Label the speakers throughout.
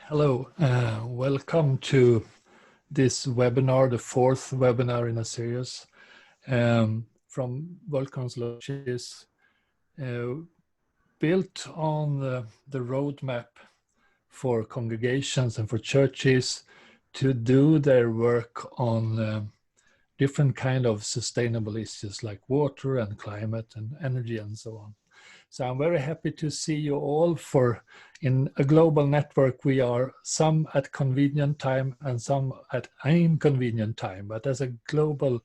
Speaker 1: Hello, welcome to this webinar, the fourth webinar in a series from World Council of Churches, built on the roadmap for congregations and for churches to do their work on different kind of sustainable issues like water and climate and energy and so on. So I'm very happy to see you all in a global network. We are some at convenient time and some at inconvenient time, but as a global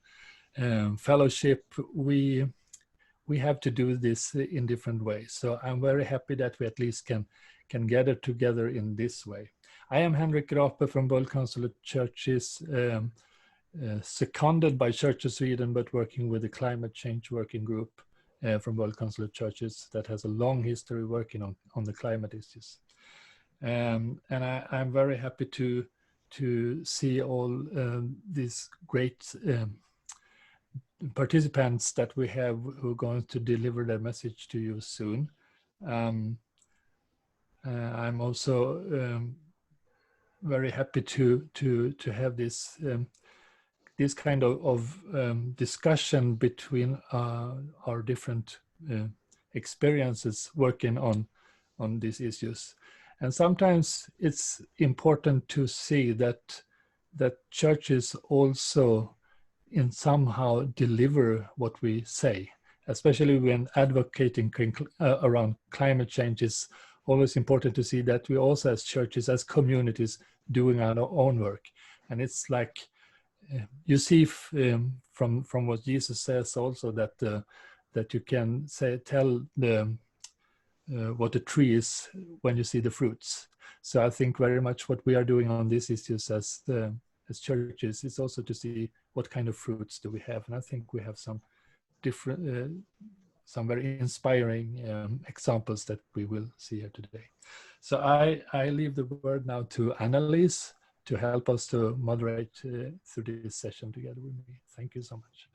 Speaker 1: fellowship, we have to do this in different ways. So I'm very happy that we at least can gather together in this way. I am Henrik Rape from World Council of Churches, seconded by Church of Sweden, but working with the Climate Change Working Group from World Council of Churches that has a long history working on the climate issues. And I'm very happy to see all these great participants that we have who are going to deliver their message to you soon. I'm also very happy to have this kind of discussion between our different experiences working on these issues. And sometimes it's important to see that churches also in somehow deliver what we say, especially when advocating around climate change. Is always important to see that we also as churches, as communities, doing our own work. And it's like, you see from what Jesus says also that you can tell what the tree is when you see the fruits. So I think very much what we are doing on these issues as churches is also to see what kind of fruits do we have, and I think we have some different, some very inspiring examples that we will see here today. So I leave the word now to Annalise to help us to moderate through this session together with me. Thank you so much.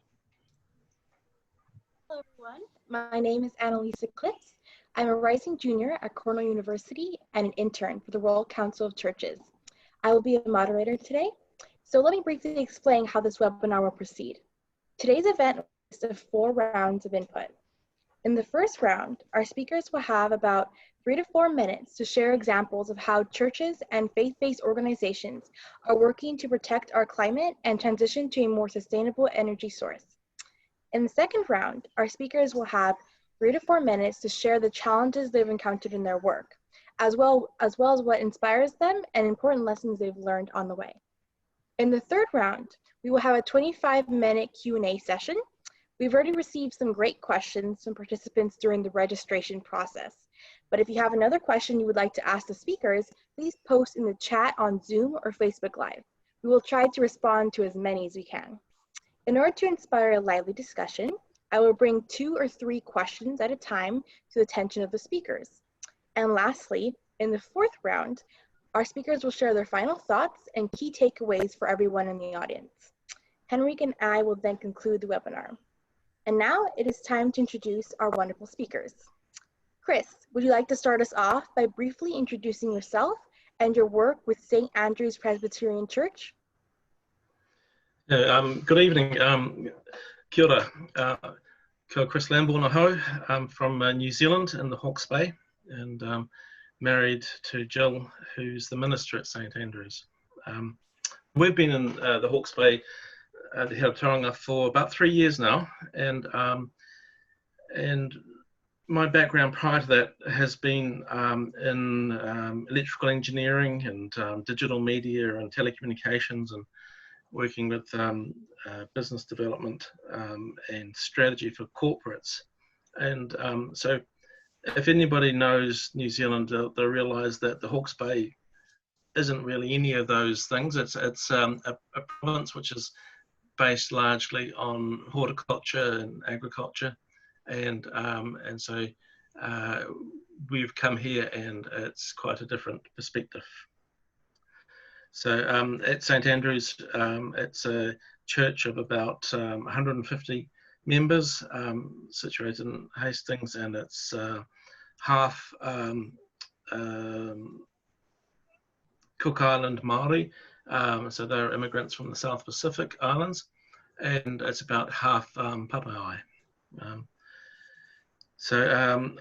Speaker 2: Hello everyone, my name is Annalise Eclipse. I'm a rising junior at Cornell University and an intern for the World Council of Churches. I will be a moderator today, so let me briefly explain how this webinar will proceed. Today's event consists of 4 rounds of input. In the first round, our speakers will have about 3 to 4 minutes to share examples of how churches and faith-based organizations are working to protect our climate and transition to a more sustainable energy source. In the second round, our speakers will have 3 to 4 minutes to share the challenges they've encountered in their work, as well as what inspires them and important lessons they've learned on the way. In the third round, we will have a 25-minute Q&A session. We've already received some great questions from participants during the registration process. But if you have another question you would like to ask the speakers, please post in the chat on Zoom or Facebook Live. We will try to respond to as many as we can. In order to inspire a lively discussion, I will bring 2 or 3 questions at a time to the attention of the speakers. And lastly, in the fourth round, our speakers will share their final thoughts and key takeaways for everyone in the audience. Henrik and I will then conclude the webinar. And now it is time to introduce our wonderful speakers. Chris, would you like to start us off by briefly introducing yourself and your work with St. Andrew's Presbyterian Church?
Speaker 3: Good evening. Kia ora. Ko Chris Lambourne aho. I'm from New Zealand in the Hawke's Bay, and married to Jill, who's the minister at St. Andrew's. We've been in the Hawke's Bay, the Tauranga, for about 3 years now, and my background prior to that has been in electrical engineering and digital media and telecommunications, and working with business development and strategy for corporates. And so if anybody knows New Zealand, they'll realise that the Hawke's Bay isn't really any of those things. It's a province which is based largely on horticulture and agriculture, and so we've come here and it's quite a different perspective. So at St. Andrew's, it's a church of about 150 members, situated in Hastings, and it's half Cook Island Maori. So they're immigrants from the South Pacific Islands, and it's about half Papa'i.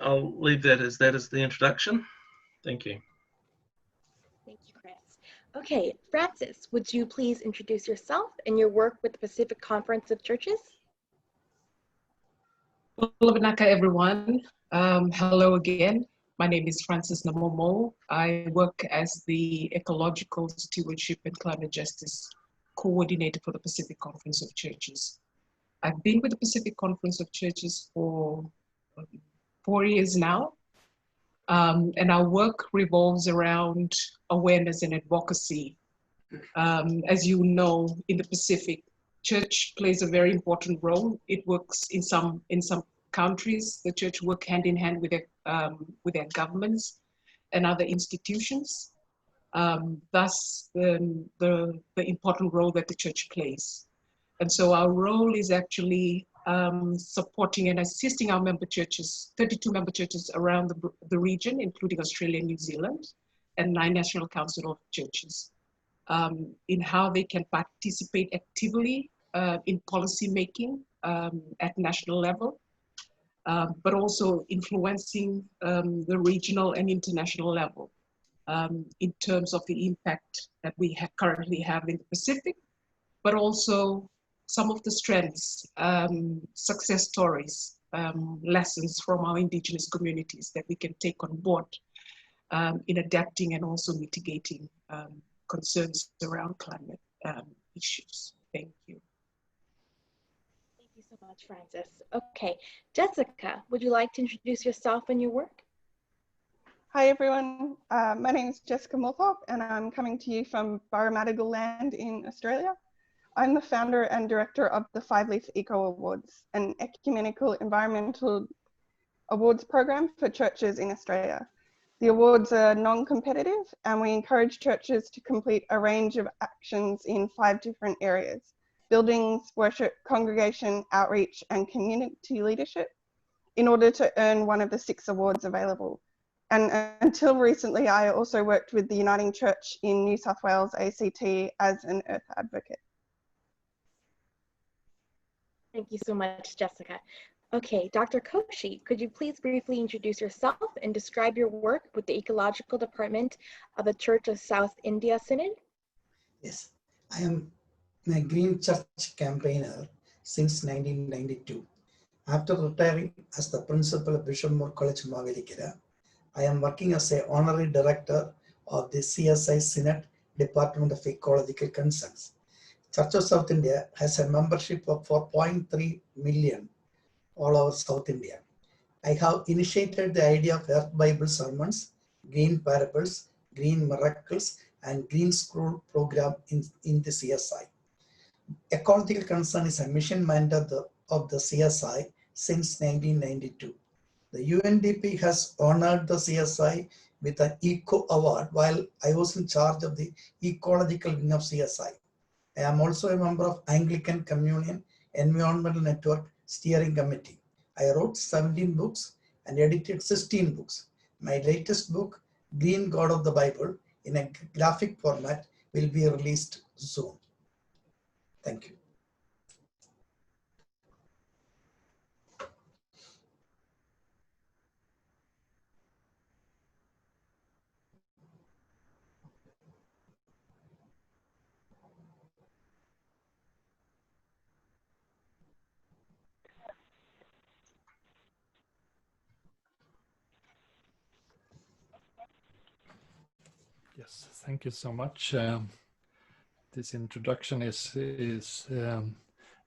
Speaker 3: I'll leave that as the introduction. Thank you.
Speaker 2: Thank you, Chris. Okay, Francis, would you please introduce yourself and your work with the Pacific Conference of Churches?
Speaker 4: Olobanaka, everyone. Hello again. My name is Francis Namomo. I work as the Ecological Stewardship and Climate Justice Coordinator for the Pacific Conference of Churches. I've been with the Pacific Conference of Churches for 4 years now. And our work revolves around awareness and advocacy. As you know, in the Pacific, church plays a very important role. It works in some countries. The church work hand in hand with their governments and other institutions. Thus, the important role that the church plays. And so our role is actually supporting and assisting our member churches, 32 member churches around the region, including Australia and New Zealand, and 9 National Council of Churches, in how they can participate actively in policy making at national level, but also influencing the regional and international level in terms of the impact that we currently have in the Pacific, but also some of the strengths, success stories, lessons from our Indigenous communities that we can take on board in adapting and also mitigating concerns around climate issues. Thank you.
Speaker 2: Thank you so much, Francis. Okay, Jessica, would you like to introduce yourself and your work?
Speaker 5: Hi everyone, my name is Jessica Moorthorpe and I'm coming to you from Barramadigal Land in Australia. I'm the founder and director of the 5 Leaf Eco Awards, an ecumenical environmental awards program for churches in Australia. The awards are non-competitive and we encourage churches to complete a range of actions in 5 different areas: buildings, worship, congregation, outreach, and community leadership, in order to earn one of the 6 awards available. And until recently, I also worked with the Uniting Church in New South Wales, ACT, as an Earth advocate.
Speaker 2: Thank you so much, Jessica. Okay, Dr. Koshi, could you please briefly introduce yourself and describe your work with the Ecological Department of the Church of South India Synod?
Speaker 6: Yes, I am a Green Church campaigner since 1992. After retiring as the principal of Bishopmore College, Mavelikara, I am working as an honorary director of the CSI Synod Department of Ecological Concerns. Church of South India has a membership of 4.3 million all over South India. I have initiated the idea of Earth Bible sermons, green parables, green miracles, and green scroll program in the CSI. Ecological concern is a mission mandate of the CSI since 1992. The UNDP has honored the CSI with an Eco Award while I was in charge of the ecological wing of CSI. I am also a member of Anglican Communion Environmental Network Steering Committee. I wrote 17 books and edited 16 books. My latest book, Green God of the Bible, in a graphic format, will be released soon. Thank you.
Speaker 1: Yes, thank you so much. This introduction is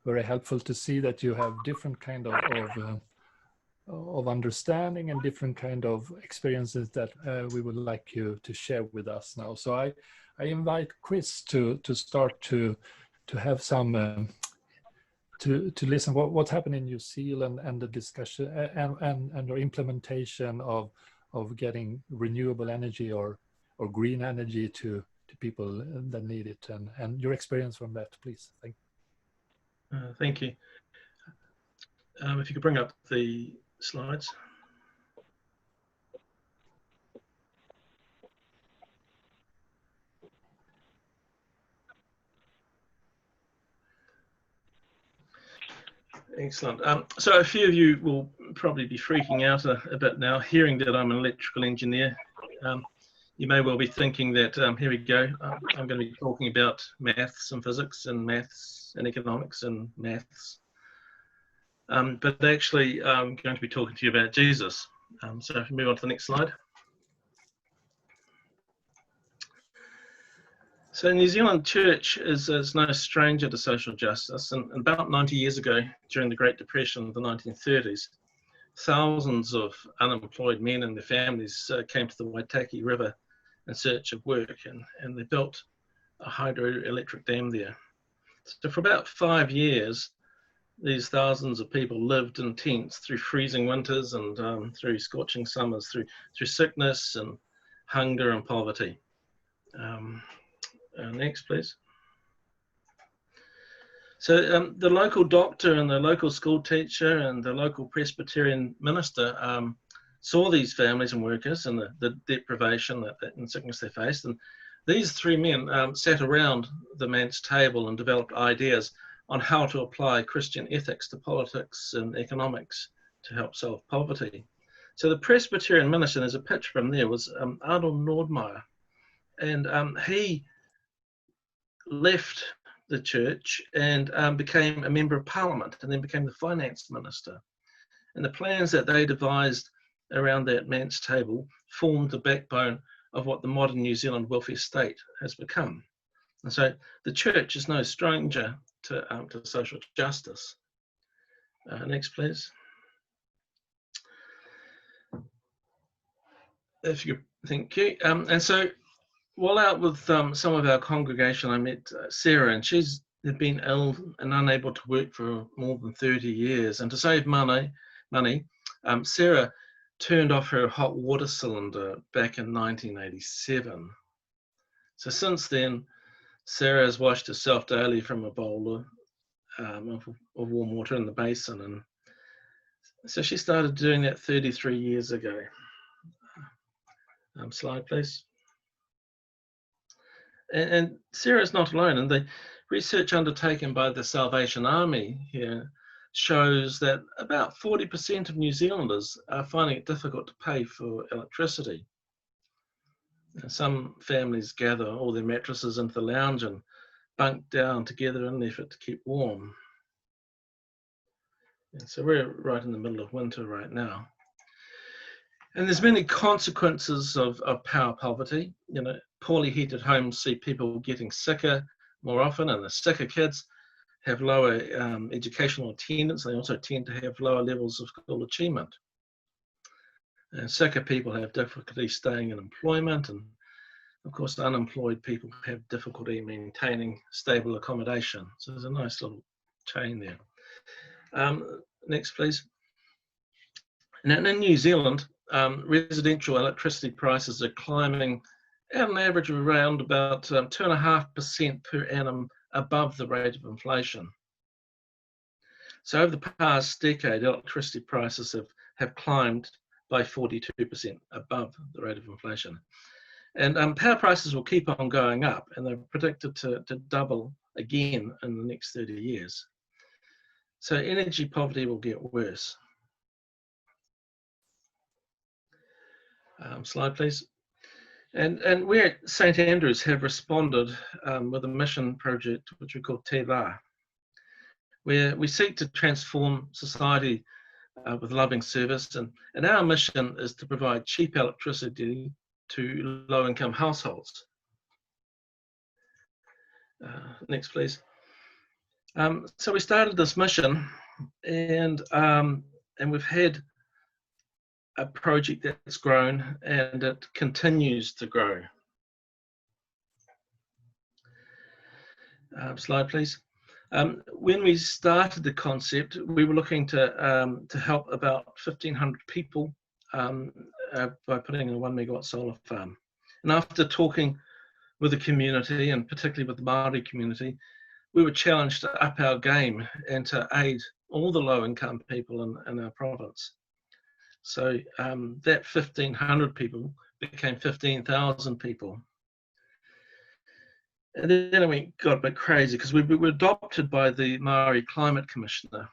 Speaker 1: very helpful to see that you have different kind of understanding and different kind of experiences that we would like you to share with us now. So I invite Chris to start to have some to listen what's happening in New Zealand and the discussion and your implementation of getting renewable energy or green energy to people that need it, and your experience from that, please.
Speaker 3: Thank you. If you could bring up the slides. Excellent. So a few of you will probably be freaking out a bit now, hearing that I'm an electrical engineer. You may well be thinking that, here we go, I'm going to be talking about maths and physics and maths and economics and maths. But actually, I'm going to be talking to you about Jesus. So if we move on to the next slide. So New Zealand Church is no stranger to social justice, and about 90 years ago, during the Great Depression of the 1930s, thousands of unemployed men and their families came to the Waitaki River in search of work, and they built a hydroelectric dam there. So for about 5 years, these thousands of people lived in tents through freezing winters and through scorching summers, through sickness and hunger and poverty. Next, please. So the local doctor and the local school teacher and the local Presbyterian minister saw these families and workers and the deprivation and sickness they faced. And these three men sat around the manse table and developed ideas on how to apply Christian ethics to politics and economics to help solve poverty. So the Presbyterian minister, there's a picture from there, was Arnold Nordmeyer. And he left the church and became a member of parliament and then became the finance minister. And the plans that they devised around that manse table formed the backbone of what the modern New Zealand welfare state has become. And so the church is no stranger to social justice. Next, please. If you thank you. And so while out with some of our congregation, I met Sarah, and she's been ill and unable to work for more than 30 years. And to save money, Sarah turned off her hot water cylinder back in 1987. So since then, Sarah has washed herself daily from a bowl of warm water in the basin. And so she started doing that 33 years ago. Slide, please. And Sarah's not alone, and the research undertaken by the Salvation Army here shows that about 40% of New Zealanders are finding it difficult to pay for electricity. Some families gather all their mattresses into the lounge and bunk down together in an effort to keep warm. And so we're right in the middle of winter right now. And there's many consequences of power poverty. You know, poorly heated homes see people getting sicker more often, and the sicker kids have lower educational attendance. They also tend to have lower levels of school achievement. And sicker people have difficulty staying in employment, and of course, unemployed people have difficulty maintaining stable accommodation. So there's a nice little chain there. Next, please. And in New Zealand, residential electricity prices are climbing at an average of around about 2.5% per annum above the rate of inflation. So over the past decade, electricity prices have climbed by 42% above the rate of inflation. And power prices will keep on going up, and they're predicted to double again in the next 30 years. So energy poverty will get worse. Slide, please. And we at St Andrews have responded with a mission project which we call Te Rā, where we seek to transform society with loving service, and our mission is to provide cheap electricity to low-income households. Next, please. So we started this mission, and we've had a project that's grown, and it continues to grow. Slide, please. When we started the concept, we were looking to help about 1,500 people by putting in a 1 megawatt solar farm. And after talking with the community, and particularly with the Māori community, we were challenged to up our game and to aid all the low-income people in our province. So that 1,500 people became 15,000 people. And then we got a bit crazy because we were adopted by the Maori Climate Commissioner.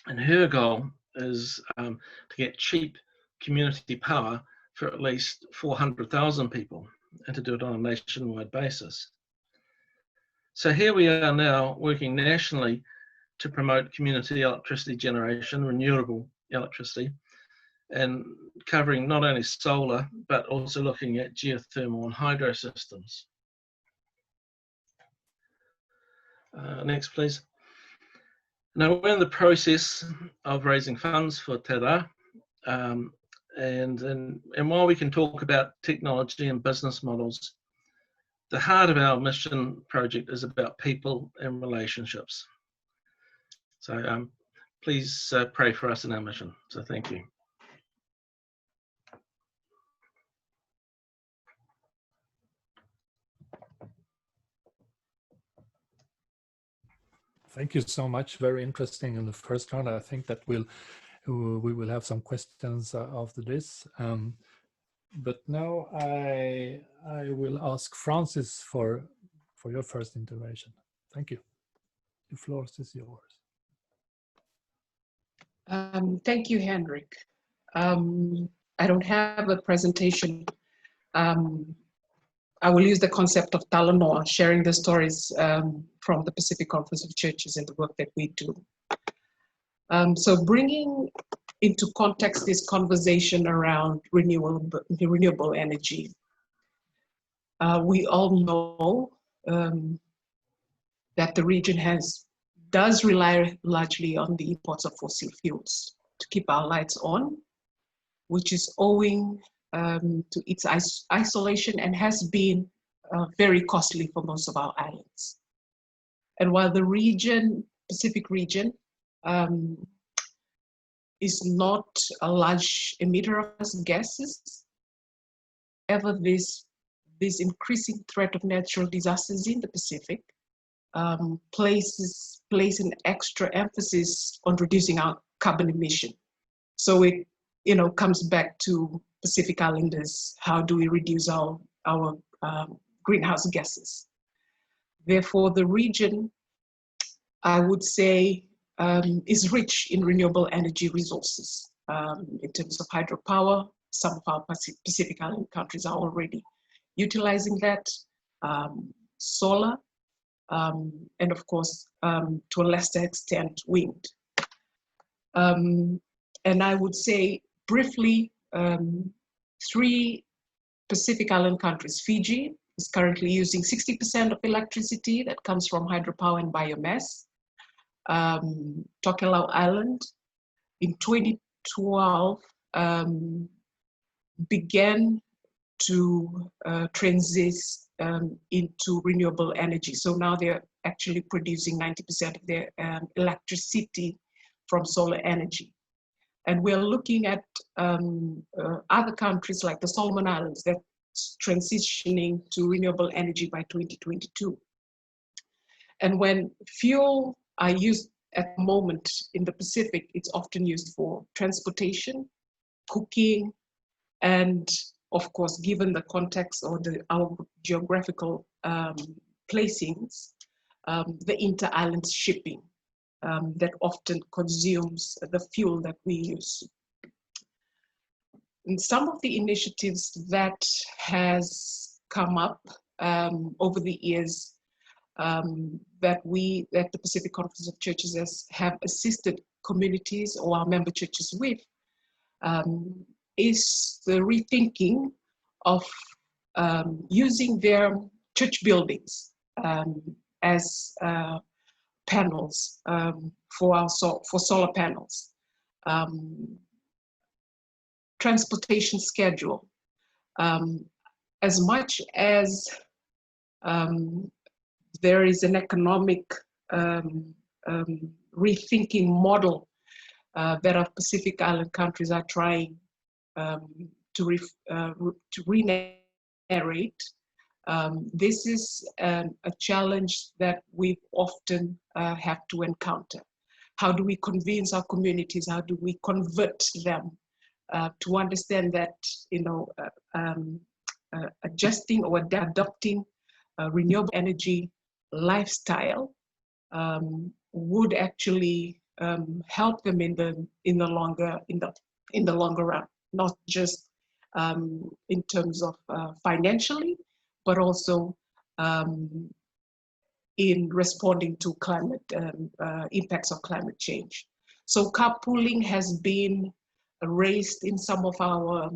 Speaker 3: And her goal is to get cheap community power for at least 400,000 people, and to do it on a nationwide basis. So here we are now working nationally to promote community electricity generation, renewable electricity, and covering not only solar, but also looking at geothermal and hydro systems. Next, please. Now, we're in the process of raising funds for Te Rā, and while we can talk about technology and business models, the heart of our mission project is about people and relationships. So please pray for us in our mission. So thank you.
Speaker 1: Thank you so much. Very interesting in the first round. I think that we will have some questions after this. But now I will ask Francis for your first intervention. Thank you. The floor is yours.
Speaker 4: Thank you, Henrik. I don't have a presentation. I will use the concept of Talanoa, sharing the stories from the Pacific Conference of Churches and the work that we do. So bringing into context this conversation around renewable energy. We all know that the region does rely largely on the imports of fossil fuels to keep our lights on, which is owing to its isolation and has been very costly for most of our islands. And while the region, Pacific region, is not a large emitter of gases, however, this increasing threat of natural disasters in the Pacific place an extra emphasis on reducing our carbon emission. So it comes back to Pacific Islanders. How do we reduce our greenhouse gases? Therefore, the region, I would say, is rich in renewable energy resources. In terms of hydropower, some of our Pacific Island countries are already utilizing that, solar, and of course, to a lesser extent, wind. And I would say briefly, 3 Pacific Island countries. Fiji is currently using 60% of electricity that comes from hydropower and biomass. Tokelau Island in 2012 began to transit into renewable energy. So now they're actually producing 90% of their electricity from solar energy. And we're looking at other countries like the Solomon Islands that's transitioning to renewable energy by 2022. And when fuel are used at the moment in the Pacific, it's often used for transportation, cooking, and of course, given the context or our geographical placings, the inter-island shipping that often consumes the fuel that we use. And some of the initiatives that has come up over the years that the Pacific Conference of Churches have assisted communities or our member churches with is the rethinking of using their church buildings as panels for solar panels. Transportation schedule. As much as there is an economic rethinking model that our Pacific Island countries are trying to re-narrate, this is a challenge that we often have to encounter. How do we convince our communities? How do we convert them to understand that adjusting or adopting renewable energy lifestyle would actually help them in the longer run, not just in terms of financially, but also in responding to climate impacts of climate change. So carpooling has been raised in some of our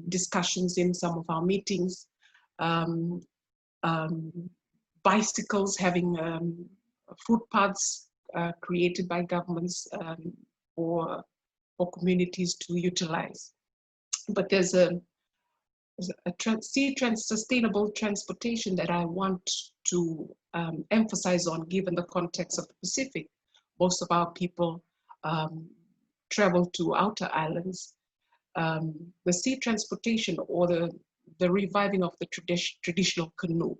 Speaker 4: discussions, in some of our meetings. Bicycles, having footpaths created by governments for communities to utilize. But there's a sustainable transportation that I want to emphasize on, given the context of the Pacific. Most of our people travel to outer islands. The sea transportation, or the reviving of the traditional canoe.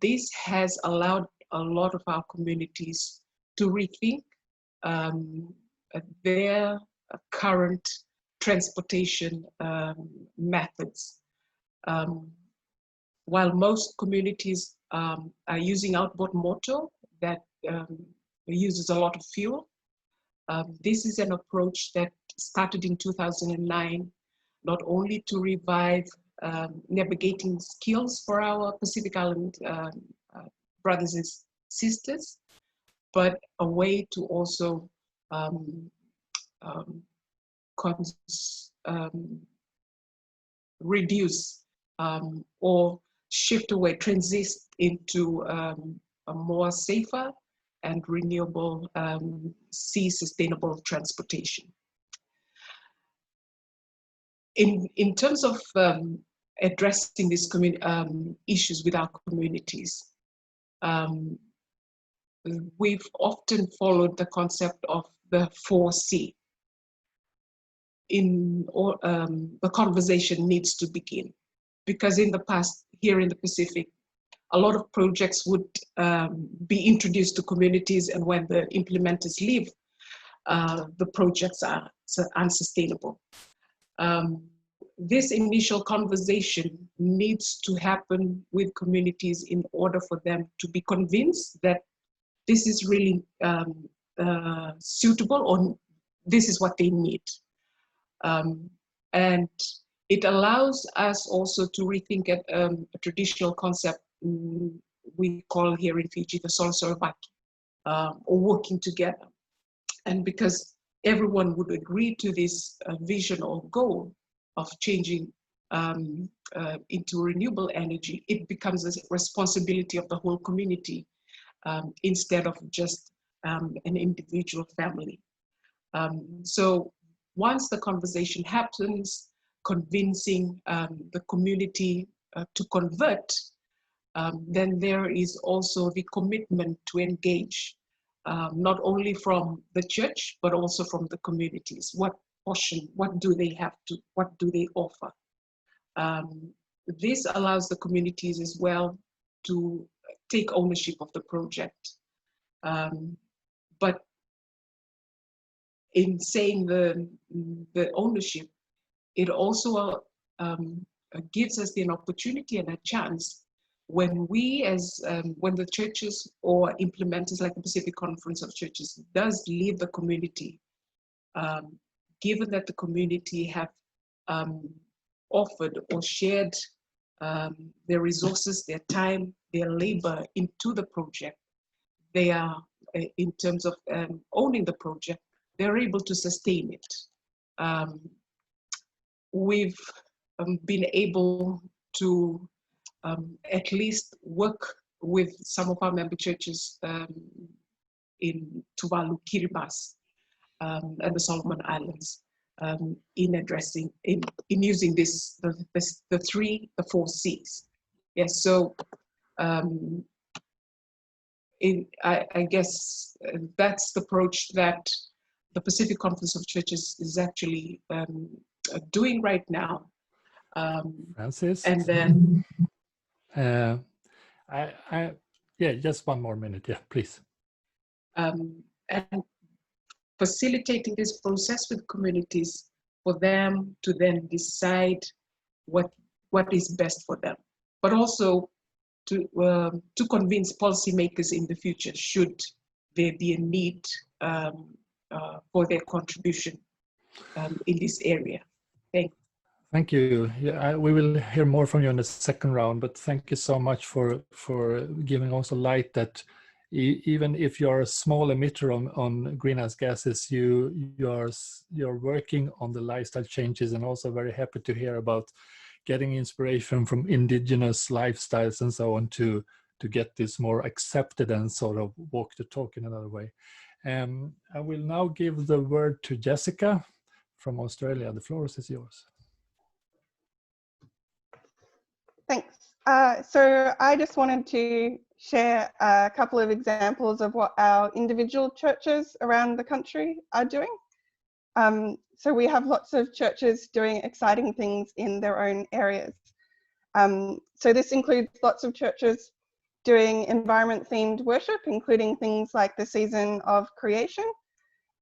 Speaker 4: This has allowed a lot of our communities to rethink their current transportation methods. While most communities are using outboard motor that uses a lot of fuel, this is an approach that started in 2009, not only to revive navigating skills for our Pacific Island brothers and sisters, but a way to also reduce or shift away, transit into a more safer and renewable sea sustainable transportation. In terms of addressing these issues with our communities, we've often followed the concept of the 4C. The conversation needs to begin, because in the past, here in the Pacific, a lot of projects would be introduced to communities, and when the implementers leave, the projects are unsustainable. This initial conversation needs to happen with communities in order for them to be convinced that this is really suitable, or this is what they need. And it allows us also to rethink at a traditional concept we call here in Fiji the Solsorobaki, or working together. And because everyone would agree to this vision or goal of changing into renewable energy, it becomes a responsibility of the whole community instead of just an individual family. So once the conversation happens, convincing the community to convert, then there is also the commitment to engage, not only from the church, but also from the communities. What portion, what do they have to, what do they offer? This allows the communities as well to take ownership of the project. But in saying the ownership, it also gives us an opportunity and a chance when we when the churches or implementers like the Pacific Conference of Churches does leave the community, given that the community have offered or shared their resources, their time, their labor into the project, they are, in terms of owning the project, they're able to sustain it. We've been able to at least work with some of our member churches in Tuvalu, Kiribati, and the Solomon Islands in addressing, in using this, the 4 C's. Yes, so I guess that's the approach that the Pacific Conference of Churches is actually doing right now.
Speaker 1: Francis?
Speaker 4: And then
Speaker 1: yeah, just one more minute, yeah, please.
Speaker 4: And facilitating this process with communities for them to then decide what is best for them, but also to convince policymakers in the future, should there be a need for their contribution in this area. Thank you.
Speaker 1: Thank you. Yeah, we will hear more from you in the second round, but thank you so much for giving also light that even if you're a small emitter on greenhouse gases, you're working on the lifestyle changes, and also very happy to hear about getting inspiration from indigenous lifestyles and so on to get this more accepted and sort of walk the talk in another way. I will now give the word to Jessica from Australia. The floor is yours.
Speaker 5: Thanks. So I just wanted to share a couple of examples of what our individual churches around the country are doing. So we have lots of churches doing exciting things in their own areas. So this includes lots of churches doing environment-themed worship, including things like the season of creation,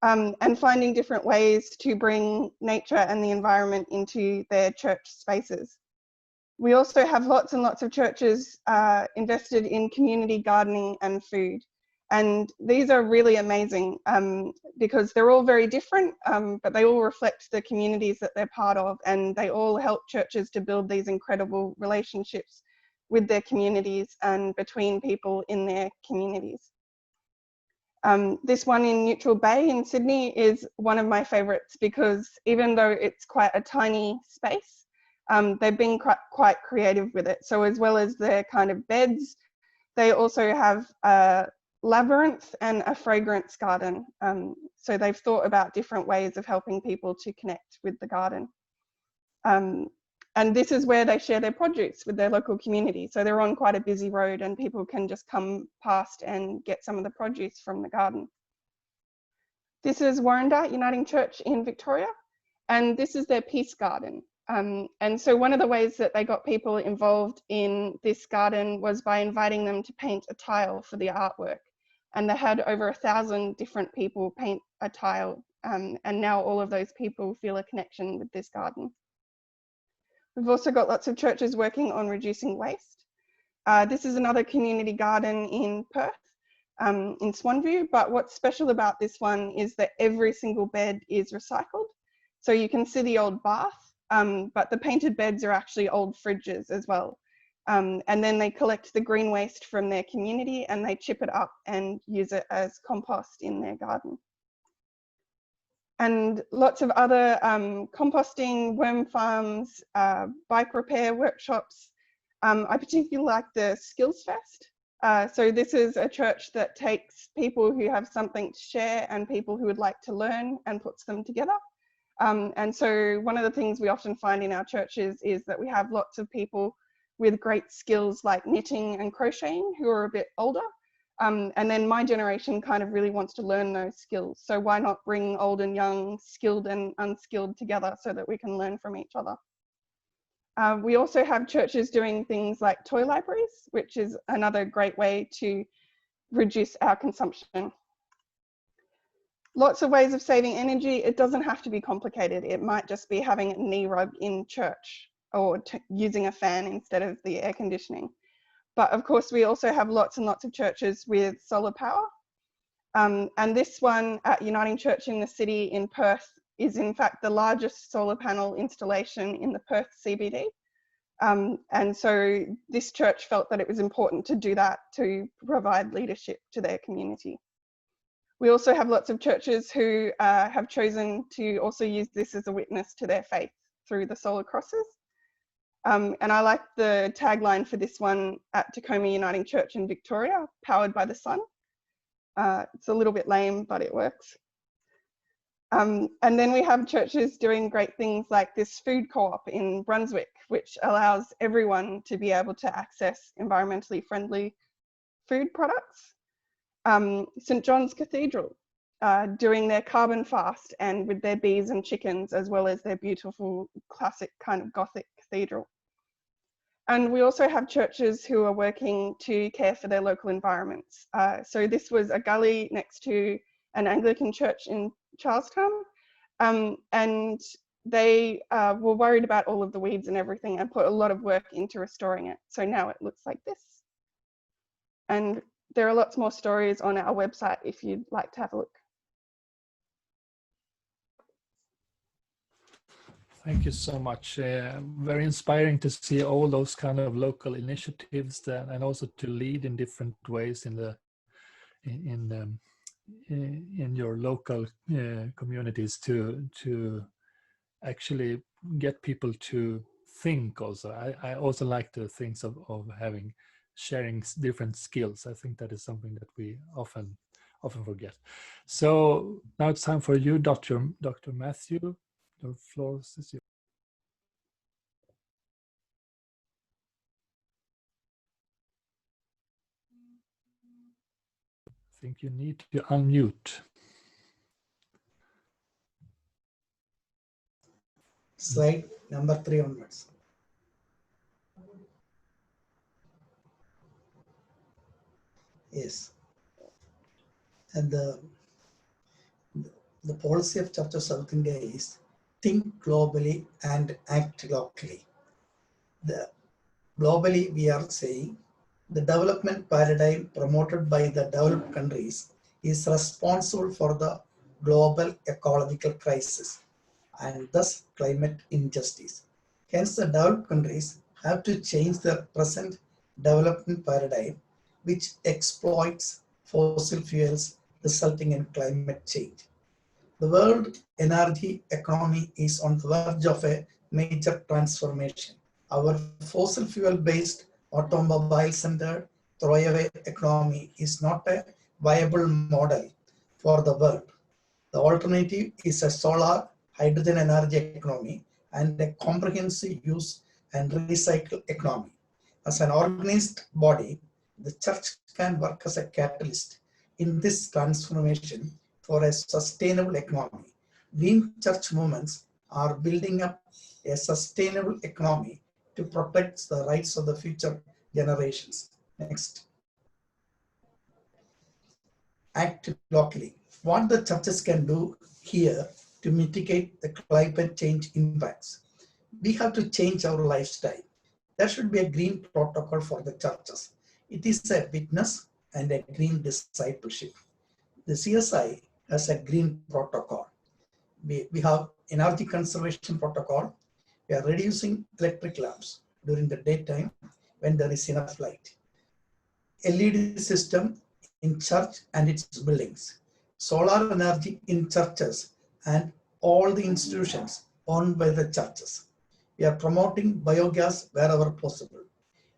Speaker 5: and finding different ways to bring nature and the environment into their church spaces. We also have lots and lots of churches invested in community gardening and food. And these are really amazing because they're all very different, but they all reflect the communities that they're part of, and they all help churches to build these incredible relationships with their communities and between people in their communities. This one in Neutral Bay in Sydney is one of my favourites because even though it's quite a tiny space, they've been quite creative with it. So as well as their kind of beds, they also have a labyrinth and a fragrance garden. So they've thought about different ways of helping people to connect with the garden. And this is where they share their produce with their local community. So they're on quite a busy road and people can just come past and get some of the produce from the garden. This is Warrandyte Uniting Church in Victoria, and this is their peace garden. And so one of the ways that they got people involved in this garden was by inviting them to paint a tile for the artwork. And they had over 1,000 different people paint a tile. And now all of those people feel a connection with this garden. We've also got lots of churches working on reducing waste. This is another community garden in Perth, in Swanview. But what's special about this one is that every single bed is recycled. So you can see the old bath. But the painted beds are actually old fridges as well. And then they collect the green waste from their community and they chip it up and use it as compost in their garden. And lots of other composting, worm farms, bike repair workshops. I particularly like the Skills Fest. So this is a church that takes people who have something to share and people who would like to learn and puts them together. And so one of the things we often find in our churches is that we have lots of people with great skills like knitting and crocheting who are a bit older. And then my generation kind of really wants to learn those skills. So why not bring old and young, skilled and unskilled together so that we can learn from each other. We also have churches doing things like toy libraries, which is another great way to reduce our consumption. Lots of ways of saving energy. It doesn't have to be complicated. It might just be having a knee rug in church or using a fan instead of the air conditioning. But of course, we also have lots and lots of churches with solar power. And this one at Uniting Church in the city in Perth is in fact the largest solar panel installation in the Perth CBD. And so this church felt that it was important to do that to provide leadership to their community. We also have lots of churches who have chosen to also use this as a witness to their faith through the solar crosses. And I like the tagline for this one at Tacoma Uniting Church in Victoria, powered by the sun. It's a little bit lame, but it works. And then we have churches doing great things like this food co-op in Brunswick, which allows everyone to be able to access environmentally friendly food products. St. John's Cathedral, doing their carbon fast and with their bees and chickens, as well as their beautiful classic kind of Gothic cathedral. And we also have churches who are working to care for their local environments. So this was a gully next to an Anglican church in Charlestown, and they were worried about all of the weeds and everything and put a lot of work into restoring it. So now it looks like this. And there are lots more stories on our website if you'd like to have a look.
Speaker 1: Thank you so much. Very inspiring to see all those kind of local initiatives that, and also to lead in different ways in the in your local communities to actually get people to think. Also, I also like the things of having sharing different skills. I think that is something that we often forget. So now it's time for you, Dr. Matthew. The floor is yours. I think you need to unmute.
Speaker 6: Slide number 3 onwards. Yes. And the policy of Church of South India is think globally and act locally. Globally, we are saying the development paradigm promoted by the developed countries is responsible for the global ecological crisis and thus climate injustice. Hence, the developed countries have to change their present development paradigm, which exploits fossil fuels, resulting in climate change. The world energy economy is on the verge of a major transformation. Our fossil fuel-based automobile-centered throwaway economy is not a viable model for the world. The alternative is a solar hydrogen energy economy and a comprehensive use and recycle economy. As an organized body, the church can work as a catalyst in this transformation for a sustainable economy. Green church movements are building up a sustainable economy to protect the rights of the future generations. Next. Act locally. What the churches can do here to mitigate the climate change impacts. We have to change our lifestyle. There should be a green protocol for the churches. It is a witness and a green discipleship. The CSI has a green protocol. We have energy conservation protocol. We are reducing electric lamps during the daytime when there is enough light. LED system in church and its buildings. Solar energy in churches and all the institutions owned by the churches. We are promoting biogas wherever possible,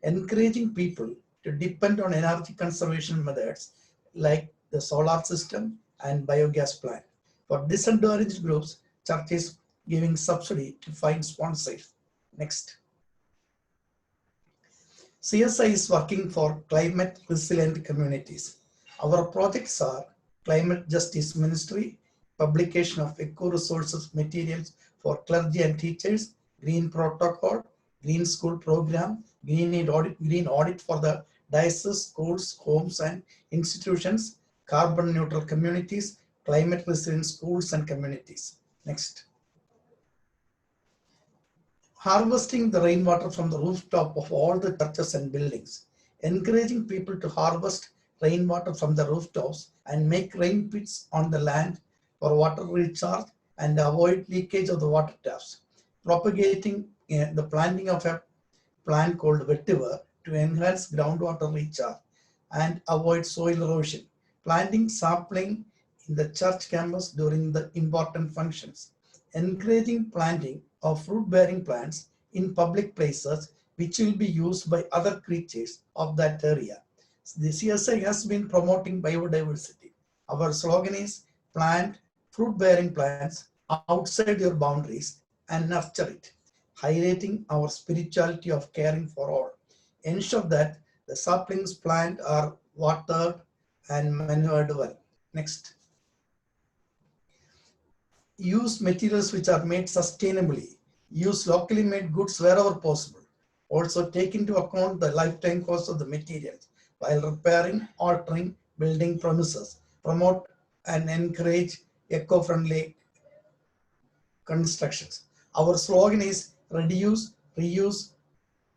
Speaker 6: encouraging people to depend on energy conservation methods like the solar system and biogas plant. For disadvantaged groups, church is giving subsidy to find sponsors. Next. CSI is working for climate resilient communities. Our projects are Climate Justice Ministry, publication of eco-resources materials for clergy and teachers, Green Protocol, Green School Program, Green audit for the diocese, schools, homes and institutions, carbon neutral communities, climate resilient schools and communities. Next. Harvesting the rainwater from the rooftop of all the churches and buildings, encouraging people to harvest rainwater from the rooftops and make rain pits on the land for water recharge and avoid leakage of the water taps, propagating the planting of a plant called vetiver to enhance groundwater recharge and avoid soil erosion, planting sapling in the church campus during the important functions, encouraging planting of fruit-bearing plants in public places which will be used by other creatures of that area. The CSI has been promoting biodiversity. Our slogan is plant fruit-bearing plants outside your boundaries and nurture it, highlighting our spirituality of caring for all. Ensure that the saplings planted are watered and manured well. Next. Use materials which are made sustainably. Use locally made goods wherever possible. Also take into account the lifetime cost of the materials while repairing, altering, building premises. Promote and encourage eco-friendly constructions. Our slogan is reduce, reuse,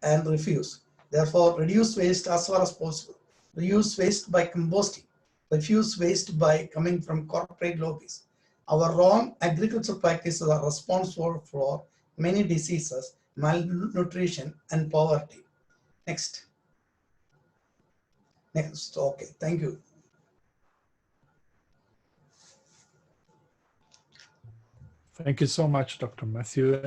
Speaker 6: and refuse. Therefore, reduce waste as far as possible. Reuse waste by composting. Refuse waste by coming from corporate lobbies. Our wrong agricultural practices are responsible for many diseases, malnutrition, and poverty. Next. Next. Okay, thank you.
Speaker 1: Thank you so much, Dr. Matthew.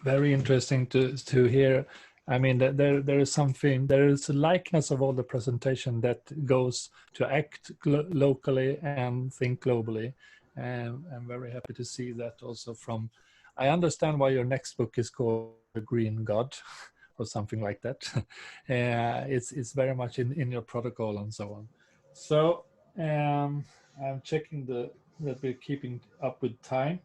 Speaker 1: Very interesting to hear. I mean, there is something, there is a likeness of all the presentation that goes to act locally and think globally. And I'm very happy to see that also from, I understand why your next book is called The Green God or something like that. It's very much in your protocol and so on. So I'm checking that we're keeping up with time.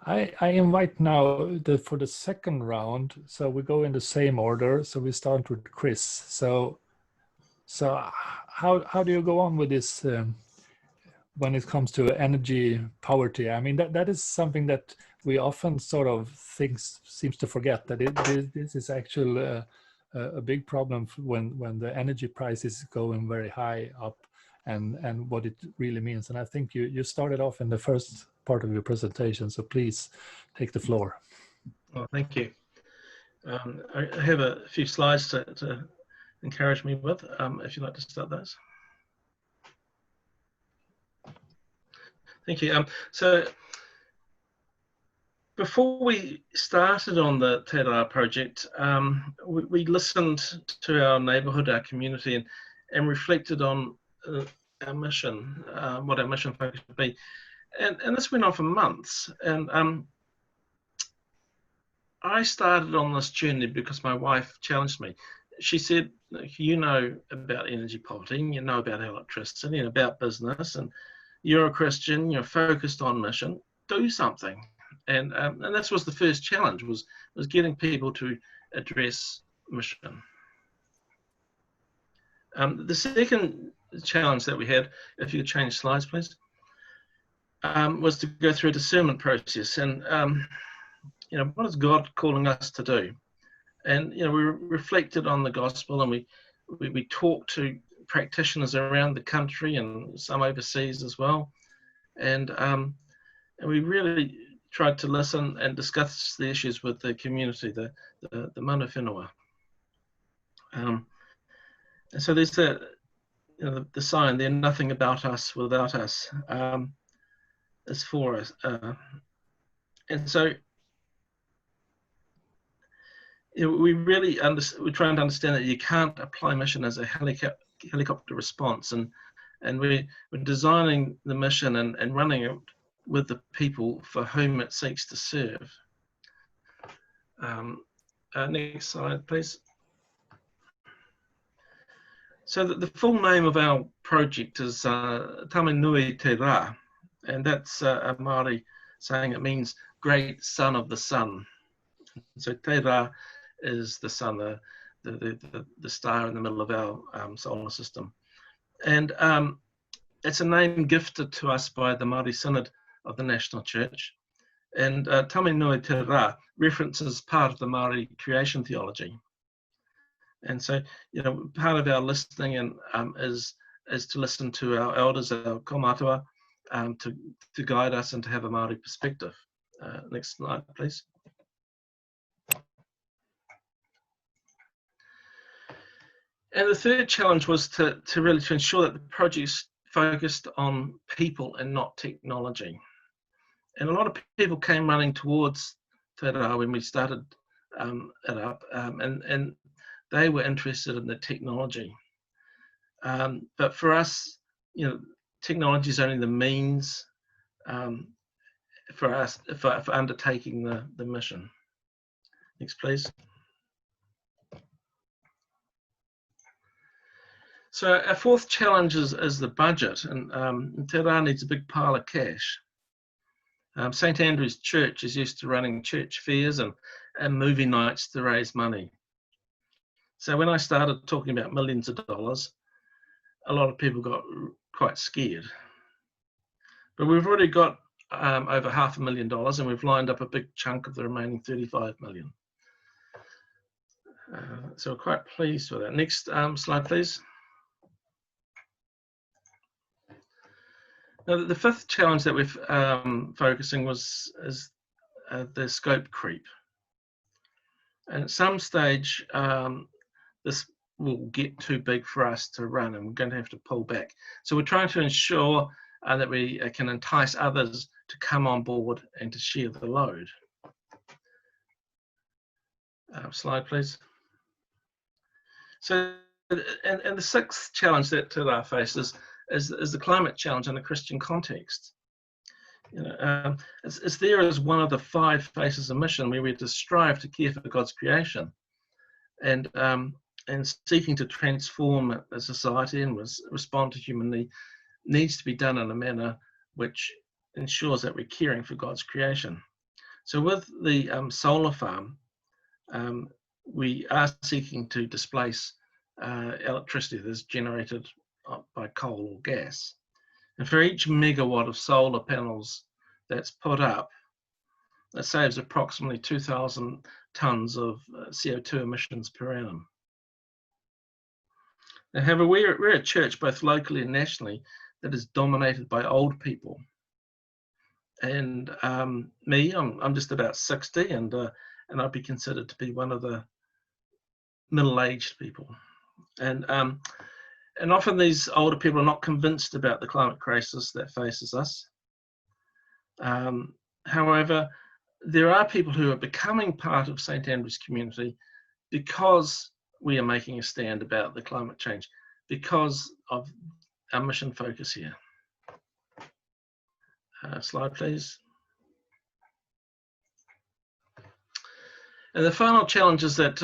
Speaker 1: I invite now for the second round, so we go in the same order. So we start with Chris. So how do you go on with this when it comes to energy poverty? I mean, that is something that we often sort of seems to forget, that this is actually a big problem when the energy price is going very high up, and what it really means. And I think you started off in the first part of your presentation, so please take the floor.
Speaker 3: Well, thank you. I have a few slides to encourage me with, if you'd like to start those. Thank you. So before we started on the Te Rā project, we listened to our neighbourhood, our community, and reflected on our mission, what our mission focus would be. And this went on for months. And I started on this journey because my wife challenged me. She said, you know about energy poverty, you know about electricity and about business, and you're a Christian, you're focused on mission, do something. And this was the first challenge, was getting people to address mission. The second challenge that we had, if you could change slides, please, was to go through a discernment process. And, you know, what is God calling us to do? And, you know, we reflected on the gospel, and we talked to practitioners around the country and some overseas as well. And we really tried to listen and discuss the issues with the community, the mana whenua. And so there's the, you know, the sign, they're nothing about us without us. It's for us. And so, you know, we're trying to understand that you can't apply mission as a helicopter response, and we're designing the mission and running it with the people for whom it seeks to serve. Next slide, please. So the full name of our project is Tame Nui Te Rā, and that's a Māori saying, it means great son of the sun. So Te Rā is the sun, the star in the middle of our solar system. And it's a name gifted to us by the Māori Synod of the National Church. And Tame Nui Te Rā references part of the Māori creation theology. And so, you know, part of our listening and is to listen to our elders, our kaumātua, to guide us and to have a Māori perspective. Next slide, please. And the third challenge was to really ensure that the project's focused on people and not technology. And a lot of people came running towards Te Rā when we started it up, and they were interested in the technology. But for us, you know, technology is only the means for us for undertaking the mission. Next, please. So our fourth challenge is the budget, and Te Rā needs a big pile of cash. St Andrew's Church is used to running church fairs and movie nights to raise money. So when I started talking about millions of dollars, a lot of people got quite scared. But we've already got over $500,000, and we've lined up a big chunk of the remaining 35 million. So we're quite pleased with that. Next slide, please. Now, the fifth challenge that we're focusing is the scope creep. And at some stage, this will get too big for us to run, and we're going to have to pull back. So we're trying to ensure that we can entice others to come on board and to share the load. Slide, please. So, and the sixth challenge that I face is the climate challenge in a Christian context. You know, it's there as one of the 5 faces of mission, where we're to strive to care for God's creation, and seeking to transform a society and respond to human need needs to be done in a manner which ensures that we're caring for God's creation. So with the solar farm, we are seeking to displace electricity that's generated by coal or gas. And for each megawatt of solar panels that's put up, that saves approximately 2,000 tonnes of CO2 emissions per annum. Now, however, we're a church, both locally and nationally, that is dominated by old people. And me, I'm just about 60, and I'd be considered to be one of the middle-aged people. And often these older people are not convinced about the climate crisis that faces us. However, there are people who are becoming part of St. Andrew's community because we are making a stand about the climate change, because of our mission focus here. Slide, please. And the final challenge is that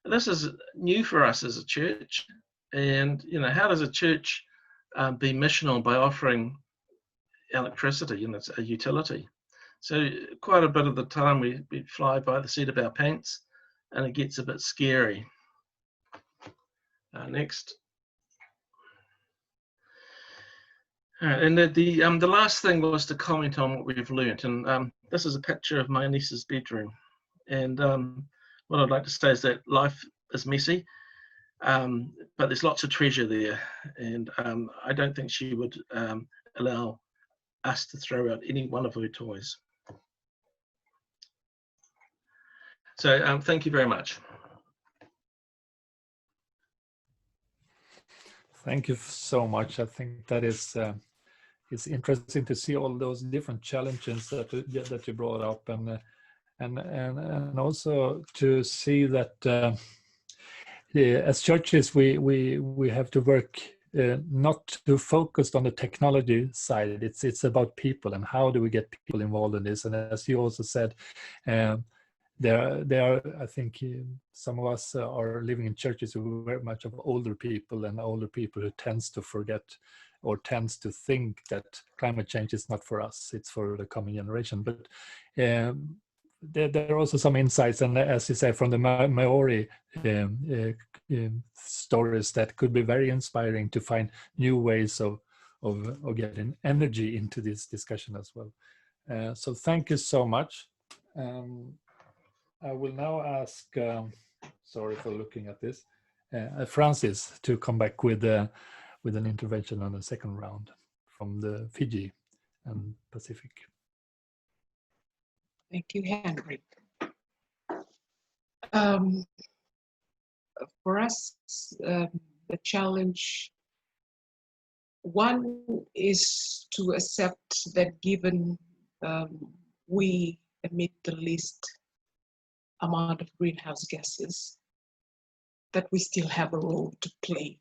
Speaker 3: this is new for us as a church. And, you know, how does a church be missional by offering electricity? And it's a utility. So quite a bit of the time we fly by the seat of our pants, and it gets a bit scary. Next. And the last thing was to comment on what we've learnt. And this is a picture of my niece's bedroom. And what I'd like to say is that life is messy, but there's lots of treasure there. And I don't think she would allow us to throw out any one of her toys. So thank you very much.
Speaker 1: Thank you so much. I think that is it's interesting to see all those different challenges that you brought up, and also to see that as churches we have to work not to focus on the technology side. It's about people, and how do we get people involved in this. And as you also said, there are, I think some of us are living in churches who are very much of older people, and older people who tends to forget or tends to think that climate change is not for us, it's for the coming generation. But there are also some insights, and as you say, from the Maori stories, that could be very inspiring to find new ways of getting energy into this discussion as well. So thank you so much. I will now ask, sorry for looking at this, Francis to come back with an intervention on the second round from the Fiji and Pacific.
Speaker 4: Thank you, Henry. For us, the challenge, one is to accept that given we emit the least amount of greenhouse gases, that we still have a role to play.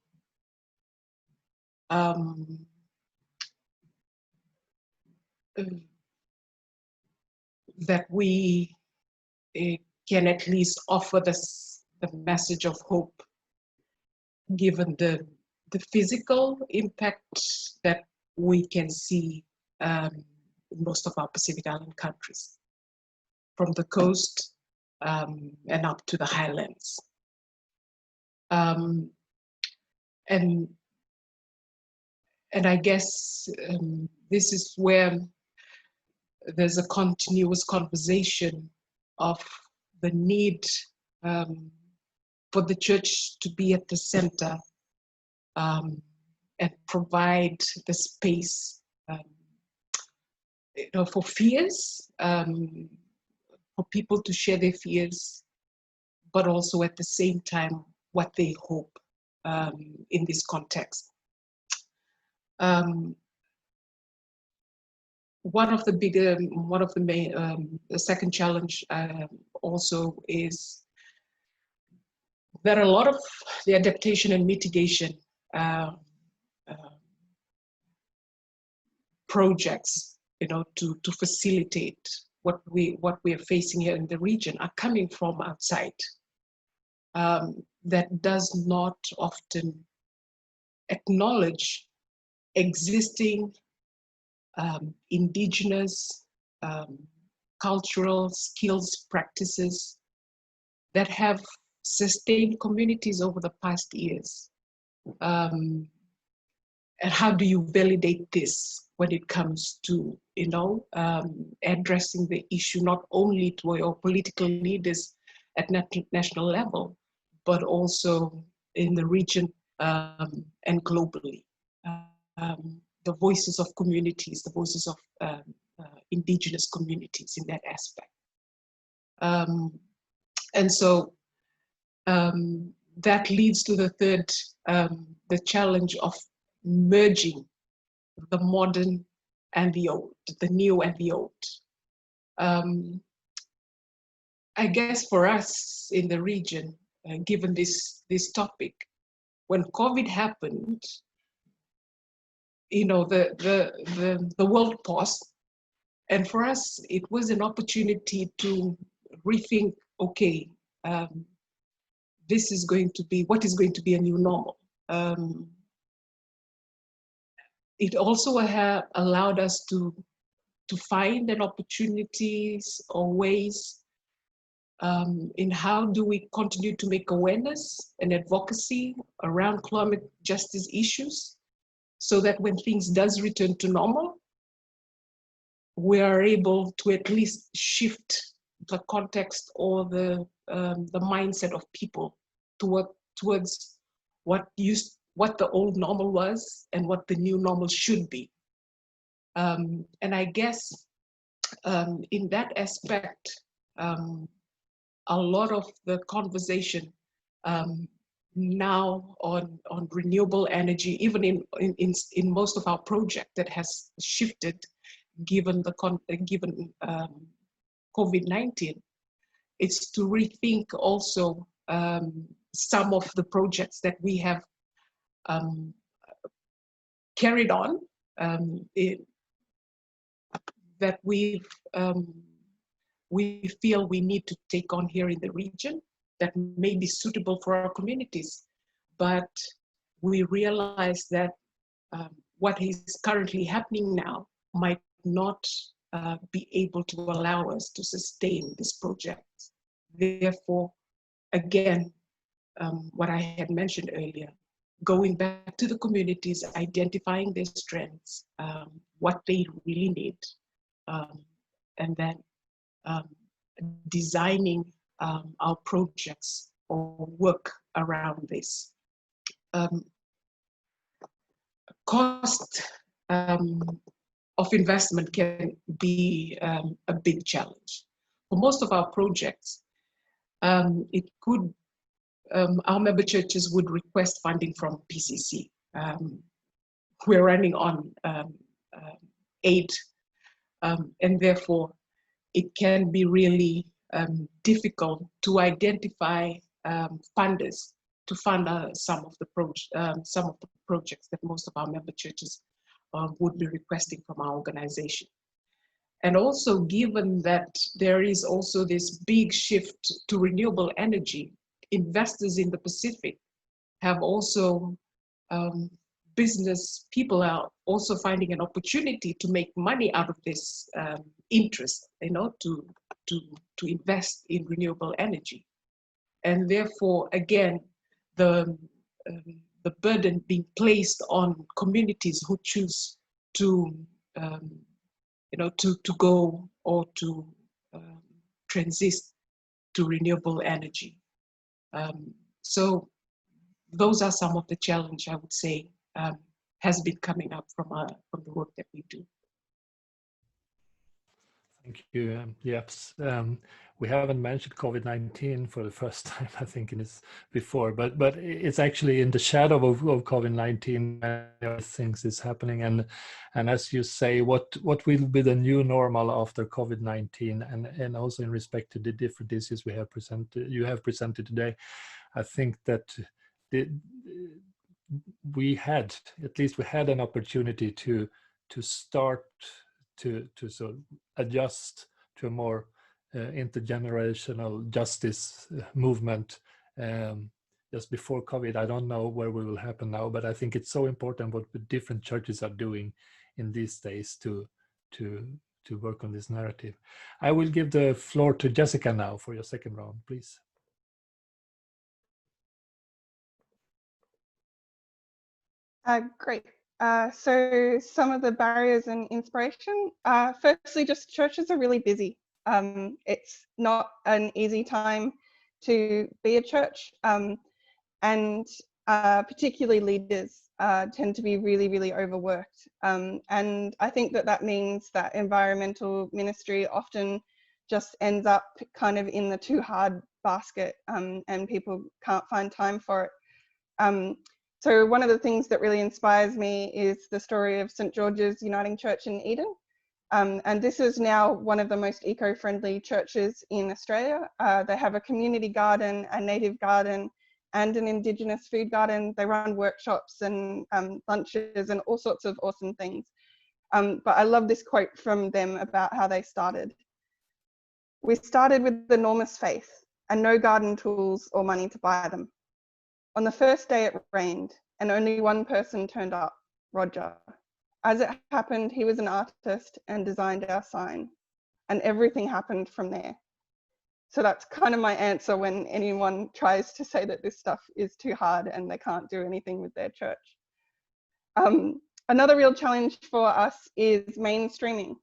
Speaker 4: That we can at least offer the message of hope, given the physical impact that we can see in most of our Pacific Island countries, from the coast and up to the highlands. And I guess this is where there's a continuous conversation of the need for the church to be at the center and provide the space you know, for fears, for people to share their fears, but also at the same time what they hope in this context. One of the main, the second challenge also is that a lot of the adaptation and mitigation projects, you know, to facilitate what we are facing here in the region are coming from outside. That does not often acknowledge existing indigenous cultural skills practices that have sustained communities over the past years. And how do you validate this when it comes to, you know, addressing the issue not only to your political leaders at national level, but also in the region and globally. The voices of communities, the voices of indigenous communities in that aspect. And so that leads to the third, the challenge of merging the modern and the old, the new and the old. I guess for us in the region, given this topic, when COVID happened, you know, the world paused, and for us it was an opportunity to rethink. Okay, this is going to be what is going to be a new normal. It also allowed us to find an opportunities or ways in how do we continue to make awareness and advocacy around climate justice issues, so that when things does return to normal, we are able to at least shift the context or the mindset of people towards what the old normal was and what the new normal should be. And I guess in that aspect, a lot of the conversation now on renewable energy, even in most of our project, that has shifted given COVID-19, it's to rethink also some of the projects that we have carried on, that we feel we need to take on here in the region that may be suitable for our communities. But we realize that what is currently happening now might not be able to allow us to sustain this project. Therefore, again, what I had mentioned earlier, going back to the communities, identifying their strengths, what they really need, and then designing our projects or work around this. Cost of investment can be a big challenge. For most of our projects, it could, our member churches would request funding from PCC. We're running on aid, and therefore it can be really difficult to identify funders to fund some of the projects that most of our member churches would be requesting from our organization. And also, given that there is also this big shift to renewable energy, investors in the Pacific have also, business people are also finding an opportunity to make money out of this interest, you know, to invest in renewable energy. And therefore, again, the burden being placed on communities who choose to, you know, to go or to transit to renewable energy. So those are some of the challenges, I would say, has been coming up from the work that we do.
Speaker 1: Thank you. Yes, we haven't mentioned COVID-19 for the first time, I think, in this before, but it's actually in the shadow of COVID-19 things is happening, and as you say, what will be the new normal after COVID-19, and also in respect to the different issues you have presented today, I think that we had an opportunity to start to sort of adjust to a more intergenerational justice movement just before COVID. I don't know where we will happen now, but I think it's so important what the different churches are doing in these days to work on this narrative. I will give the floor to Jessica now for your second round, please.
Speaker 5: Great. So some of the barriers and inspiration. Firstly, just churches are really busy. It's not an easy time to be a church, and particularly leaders tend to be really, really overworked. And I think that means that environmental ministry often just ends up kind of in the too hard basket, and people can't find time for it. So one of the things that really inspires me is the story of St. George's Uniting Church in Eden. And this is now one of the most eco-friendly churches in Australia. They have a community garden, a native garden, and an Indigenous food garden. They run workshops and lunches and all sorts of awesome things. But I love this quote from them about how they started. We started with enormous faith and no garden tools or money to buy them. On the first day it rained and only one person turned up, Roger. As it happened, he was an artist and designed our sign, and everything happened from there. So that's kind of my answer when anyone tries to say that this stuff is too hard and they can't do anything with their church. Another real challenge for us is mainstreaming.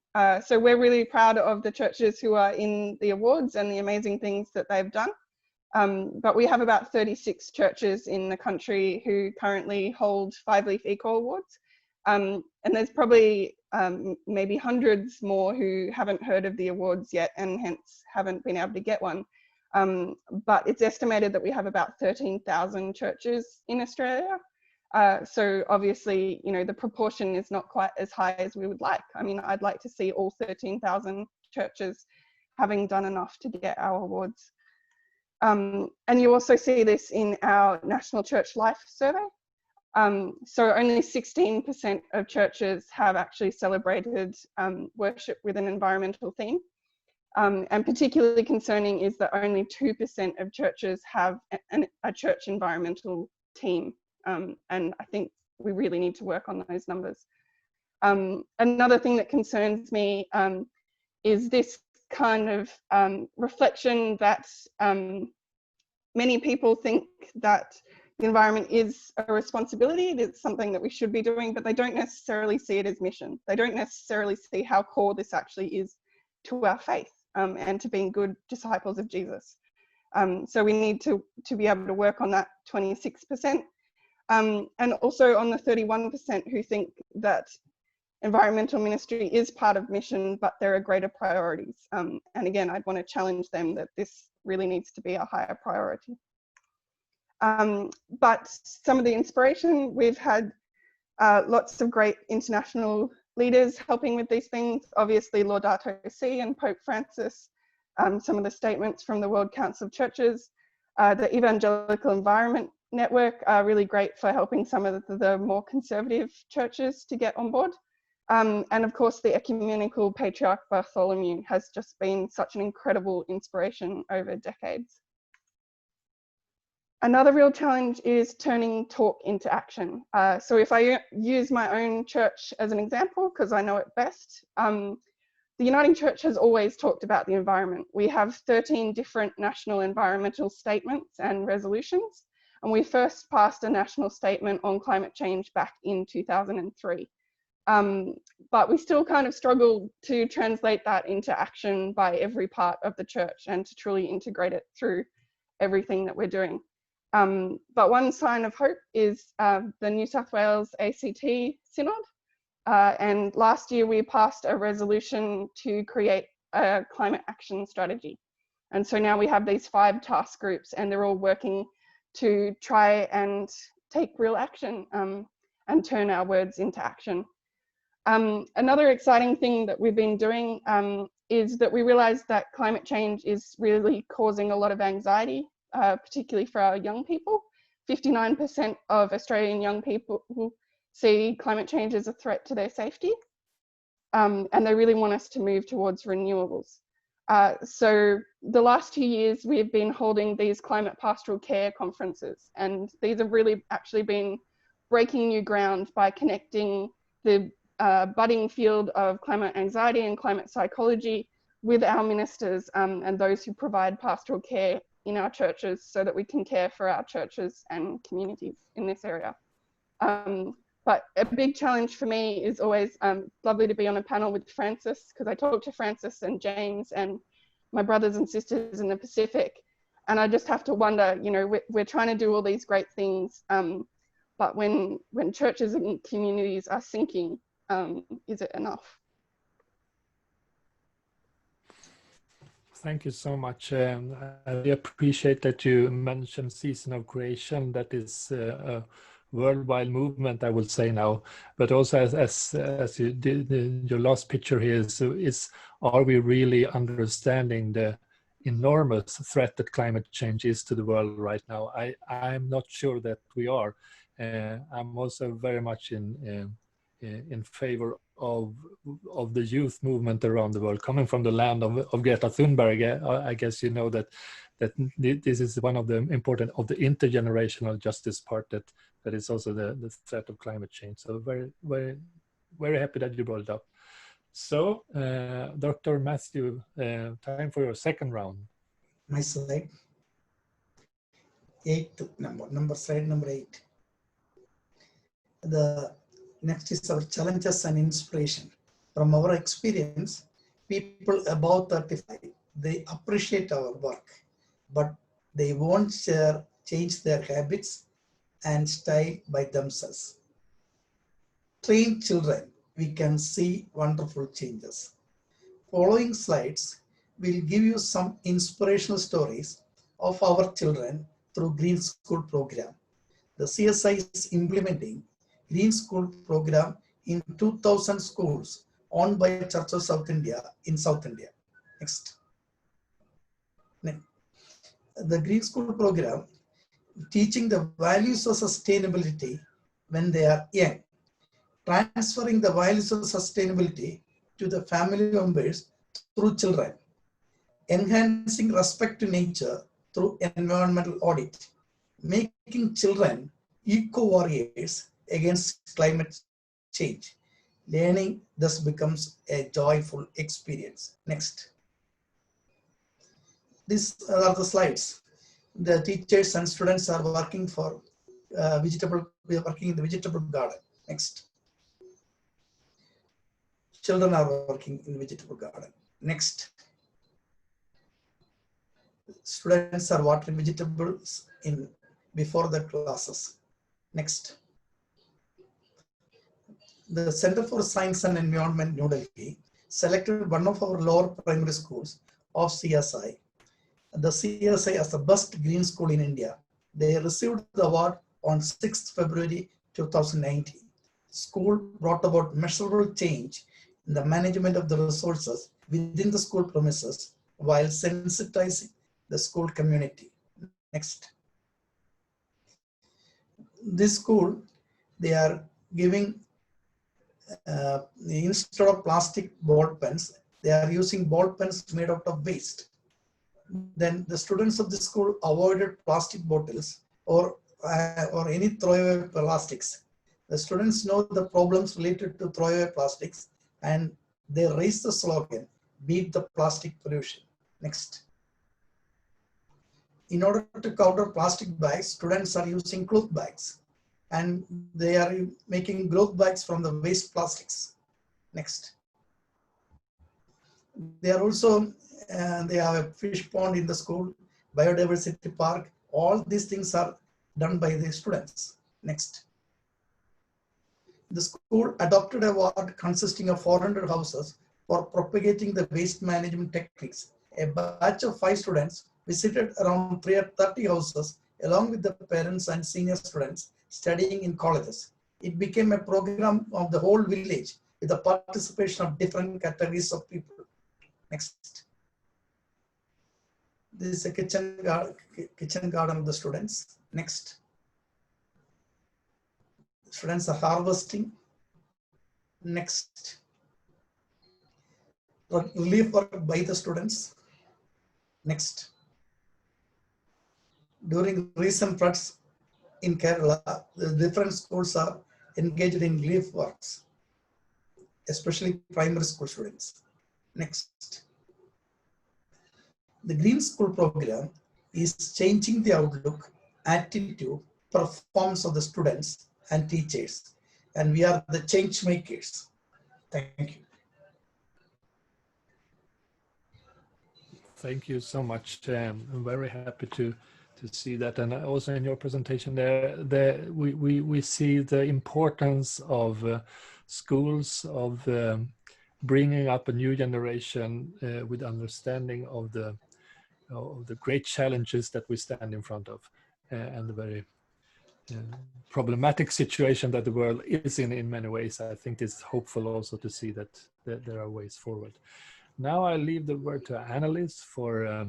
Speaker 5: So we're really proud of the churches who are in the awards and the amazing things that they've done. But we have about 36 churches in the country who currently hold 5-Leaf Eco Awards. And there's probably maybe hundreds more who haven't heard of the awards yet and hence haven't been able to get one. But it's estimated that we have about 13,000 churches in Australia. So obviously, you know, the proportion is not quite as high as we would like. I mean, I'd like to see all 13,000 churches having done enough to get our awards. And you also see this in our National Church Life Survey. So only 16% of churches have actually celebrated worship with an environmental theme. And particularly concerning is that only 2% of churches have a church environmental team. And I think we really need to work on those numbers. Another thing that concerns me is this kind of reflection that many people think that the environment is a responsibility, it's something that we should be doing, but they don't necessarily see it as mission. They don't necessarily see how core this actually is to our faith and to being good disciples of Jesus. So we need to be able to work on that 26%. And also on the 31% who think that environmental ministry is part of mission, but there are greater priorities. And again, I'd want to challenge them that this really needs to be a higher priority. But some of the inspiration, we've had lots of great international leaders helping with these things. Obviously, Laudato Si and Pope Francis, some of the statements from the World Council of Churches, the Evangelical Environment Network are really great for helping some of the more conservative churches to get on board. And of course, the Ecumenical Patriarch Bartholomew has just been such an incredible inspiration over decades. Another real challenge is turning talk into action. So if I use my own church as an example, because I know it best, the Uniting Church has always talked about the environment. We have 13 different national environmental statements and resolutions, and we first passed a national statement on climate change back in 2003. But we still kind of struggle to translate that into action by every part of the church and to truly integrate it through everything that we're doing. But one sign of hope is the New South Wales ACT Synod. And last year we passed a resolution to create a climate action strategy. And so now we have these 5 task groups, and they're all working to try and take real action and turn our words into action. Another exciting thing that we've been doing is that we realized that climate change is really causing a lot of anxiety, particularly for our young people. 59% of Australian young people see climate change as a threat to their safety, and they really want us to move towards renewables. So the last 2 years we've been holding these climate pastoral care conferences, and these have really actually been breaking new ground by connecting the budding field of climate anxiety and climate psychology with our ministers and those who provide pastoral care in our churches, so that we can care for our churches and communities in this area. But a big challenge for me is always lovely to be on a panel with Francis, because I talk to Francis and James and my brothers and sisters in the Pacific, and I just have to wonder, you know, we're trying to do all these great things, but when churches and communities are sinking, is it enough?
Speaker 1: Thank you so much. I really appreciate that you mentioned Season of Creation. That is a worldwide movement, I would say now. But also, as you did, your last picture here is are we really understanding the enormous threat that climate change is to the world right now? I'm not sure that we are. I'm also very much in favor of the youth movement around the world, coming from the land of Greta Thunberg. I guess you know that this is one of the important of the intergenerational justice part, that is also the threat of climate change. So very happy that you brought it up. So Dr. Matthew, time for your second round.
Speaker 6: My slide. 8th number slide number 8. The next is our challenges and inspiration. From our experience, people above 35, they appreciate our work, but they won't change their habits and style by themselves. Train children, we can see wonderful changes. Following slides will give you some inspirational stories of our children through Green School program. The CSI is implementing Green School program in 2,000 schools owned by Church of South India in South India. Next. The Green School program teaching the values of sustainability when they are young, transferring the values of sustainability to the family members through children, enhancing respect to nature through environmental audit, making children eco-warriors against climate change. Learning thus becomes a joyful experience. Next. These are the slides. The teachers and students are working for we are working in the vegetable garden. Next. Children are working in vegetable garden. Next. Students are watering vegetables before the classes. Next. The Center for Science and Environment, New Delhi, selected one of our lower primary schools of CSI. The CSI as the best green school in India. They received the award on 6th February 2019. School brought about measurable change in the management of the resources within the school premises while sensitizing the school community. Next. This school, they are giving instead of plastic ball pens, they are using ball pens made out of waste. Then the students of the school avoided plastic bottles or any throwaway plastics. The students know the problems related to throwaway plastics, and they raise the slogan, "Beat the plastic pollution." Next. In order to counter plastic bags, students are using cloth bags, and they are making cloth bags from the waste plastics. Next. They are also, they have a fish pond in the school, biodiversity park, All these things are done by the students. Next. The school adopted a ward consisting of 400 houses for propagating the waste management techniques. A batch of 5 students visited around 330 houses along with the parents and senior students studying in colleges. It became a program of the whole village with the participation of different categories of people. Next. This is a kitchen garden of the students. Next. Students are harvesting. Next. Relief work by the students. Next. During recent floods in Kerala, the different schools are engaged in relief works, especially primary school students. Next. The Green School program is changing the outlook, attitude, performance of the students and teachers, and we are the change makers. Thank you.
Speaker 1: Thank you so much. I'm very happy to see that, and also in your presentation there, we see the importance of schools, of bringing up a new generation with understanding of the great challenges that we stand in front of, and the very problematic situation that the world is in many ways. I think it's hopeful also to see that there are ways forward. Now I leave the word to Annalise for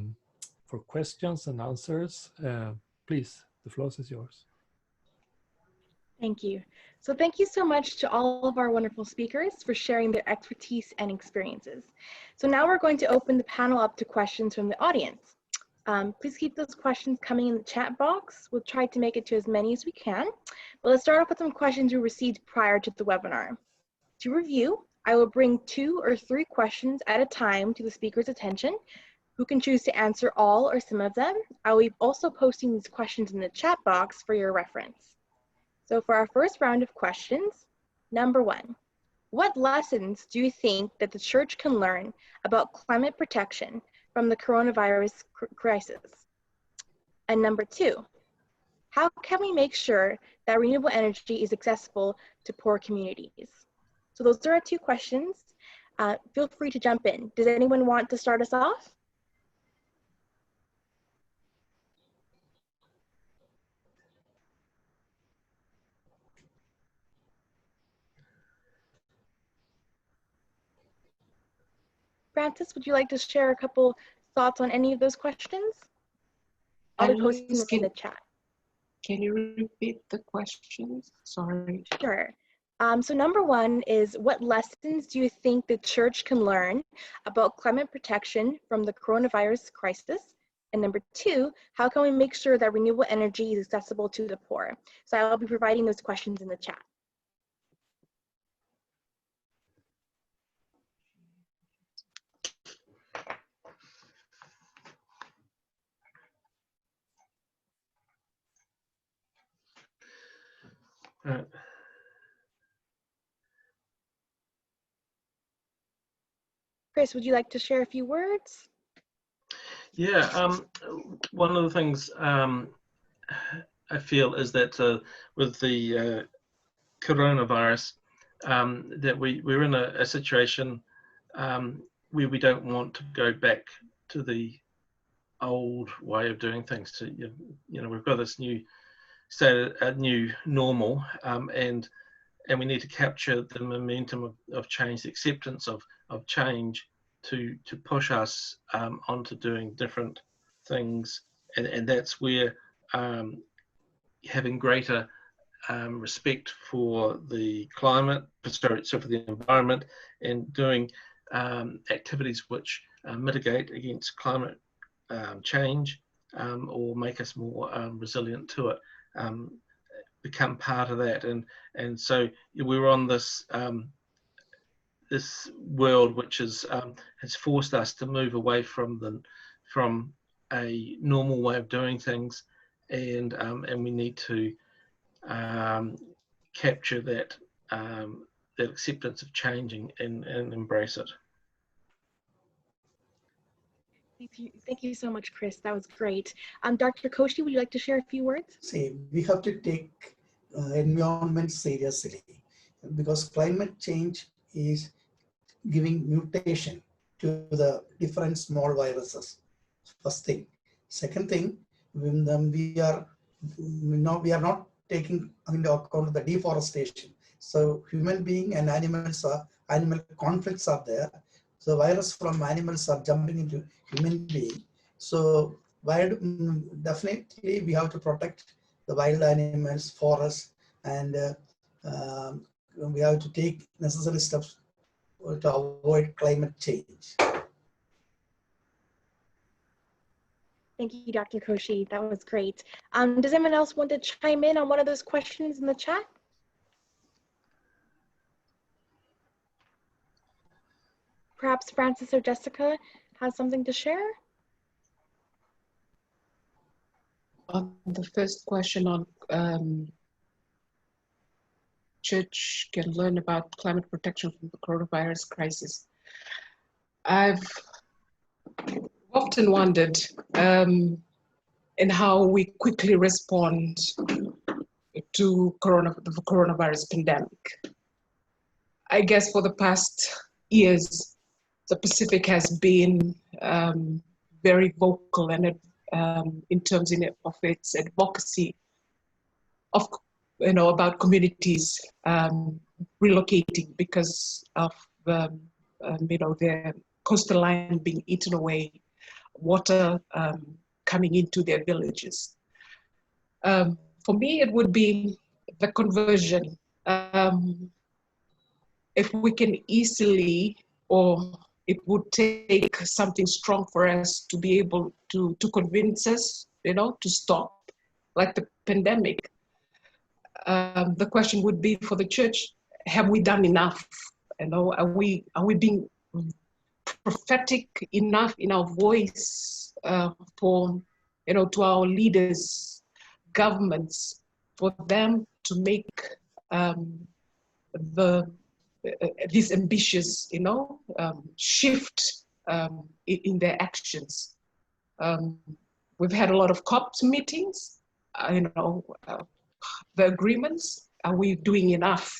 Speaker 1: questions and answers. Please, the floor is yours.
Speaker 2: Thank you. So thank you so much to all of our wonderful speakers for sharing their expertise and experiences. So now we're going to open the panel up to questions from the audience. Please keep those questions coming in the chat box. We'll try to make it to as many as we can. But let's start off with some questions we received prior to the webinar. To review, I will bring 2 or 3 questions at a time to the speaker's attention, who can choose to answer all or some of them. I will be also posting these questions in the chat box for your reference. So for our first round of questions, number 1, what lessons do you think that the church can learn about climate protection from the coronavirus crisis? And number 2, how can we make sure that renewable energy is accessible to poor communities? So those are our 2 questions. Feel free to jump in. Does anyone want to start us off? Francis, would you like to share a couple thoughts on any of those questions? I'll be posting them in the chat.
Speaker 4: Can you repeat the questions? Sorry.
Speaker 2: Sure. So number 1 is, what lessons do you think the church can learn about climate protection from the coronavirus crisis? And number 2, how can we make sure that renewable energy is accessible to the poor? So I'll be providing those questions in the chat. Chris, would you like to share a few words?
Speaker 3: Yeah, one of the things I feel is that with the coronavirus, that we're in a situation where we don't want to go back to the old way of doing things. So, you know, we've got this new new normal, and we need to capture the momentum of change, the acceptance of change, to push us onto doing different things, and that's where having greater respect for the climate, so for the environment, and doing activities which mitigate against climate change or make us more resilient to it, become part of that. And so we're on this this world which is has forced us to move away from a normal way of doing things, and we need to capture that that acceptance of changing and embrace it.
Speaker 2: Thank you so much, Chris. That was great. Dr. Koshi, would you like to share a few words?
Speaker 6: See, we have to take environment seriously because climate change is giving mutation to the different small viruses. First thing. Second thing, we are not taking into account the deforestation. So human being and animal conflicts are there. So virus from animals are jumping into human being. So definitely we have to protect the wild animals, forests, and we have to take necessary steps to avoid climate change.
Speaker 2: Thank you, Dr. Koshi. That was great. Does anyone else want to chime in on one of those questions in the chat? Perhaps Francis or Jessica has something to share?
Speaker 4: On the first question on church can learn about climate protection from the coronavirus crisis. I've often wondered in how we quickly respond to the coronavirus pandemic. I guess for the past years, the Pacific has been very vocal and in terms of its advocacy of about communities relocating because of their coastal line being eaten away, water coming into their villages. For me, it would be the conversion. If we can easily, or it would take something strong for us to be able to convince us, to stop, like the pandemic. The question would be for the church: have we done enough? Are we being prophetic enough in our voice for to our leaders, governments, for them to make this ambitious shift in their actions. We've had a lot of COP meetings, the agreements. Are we doing enough?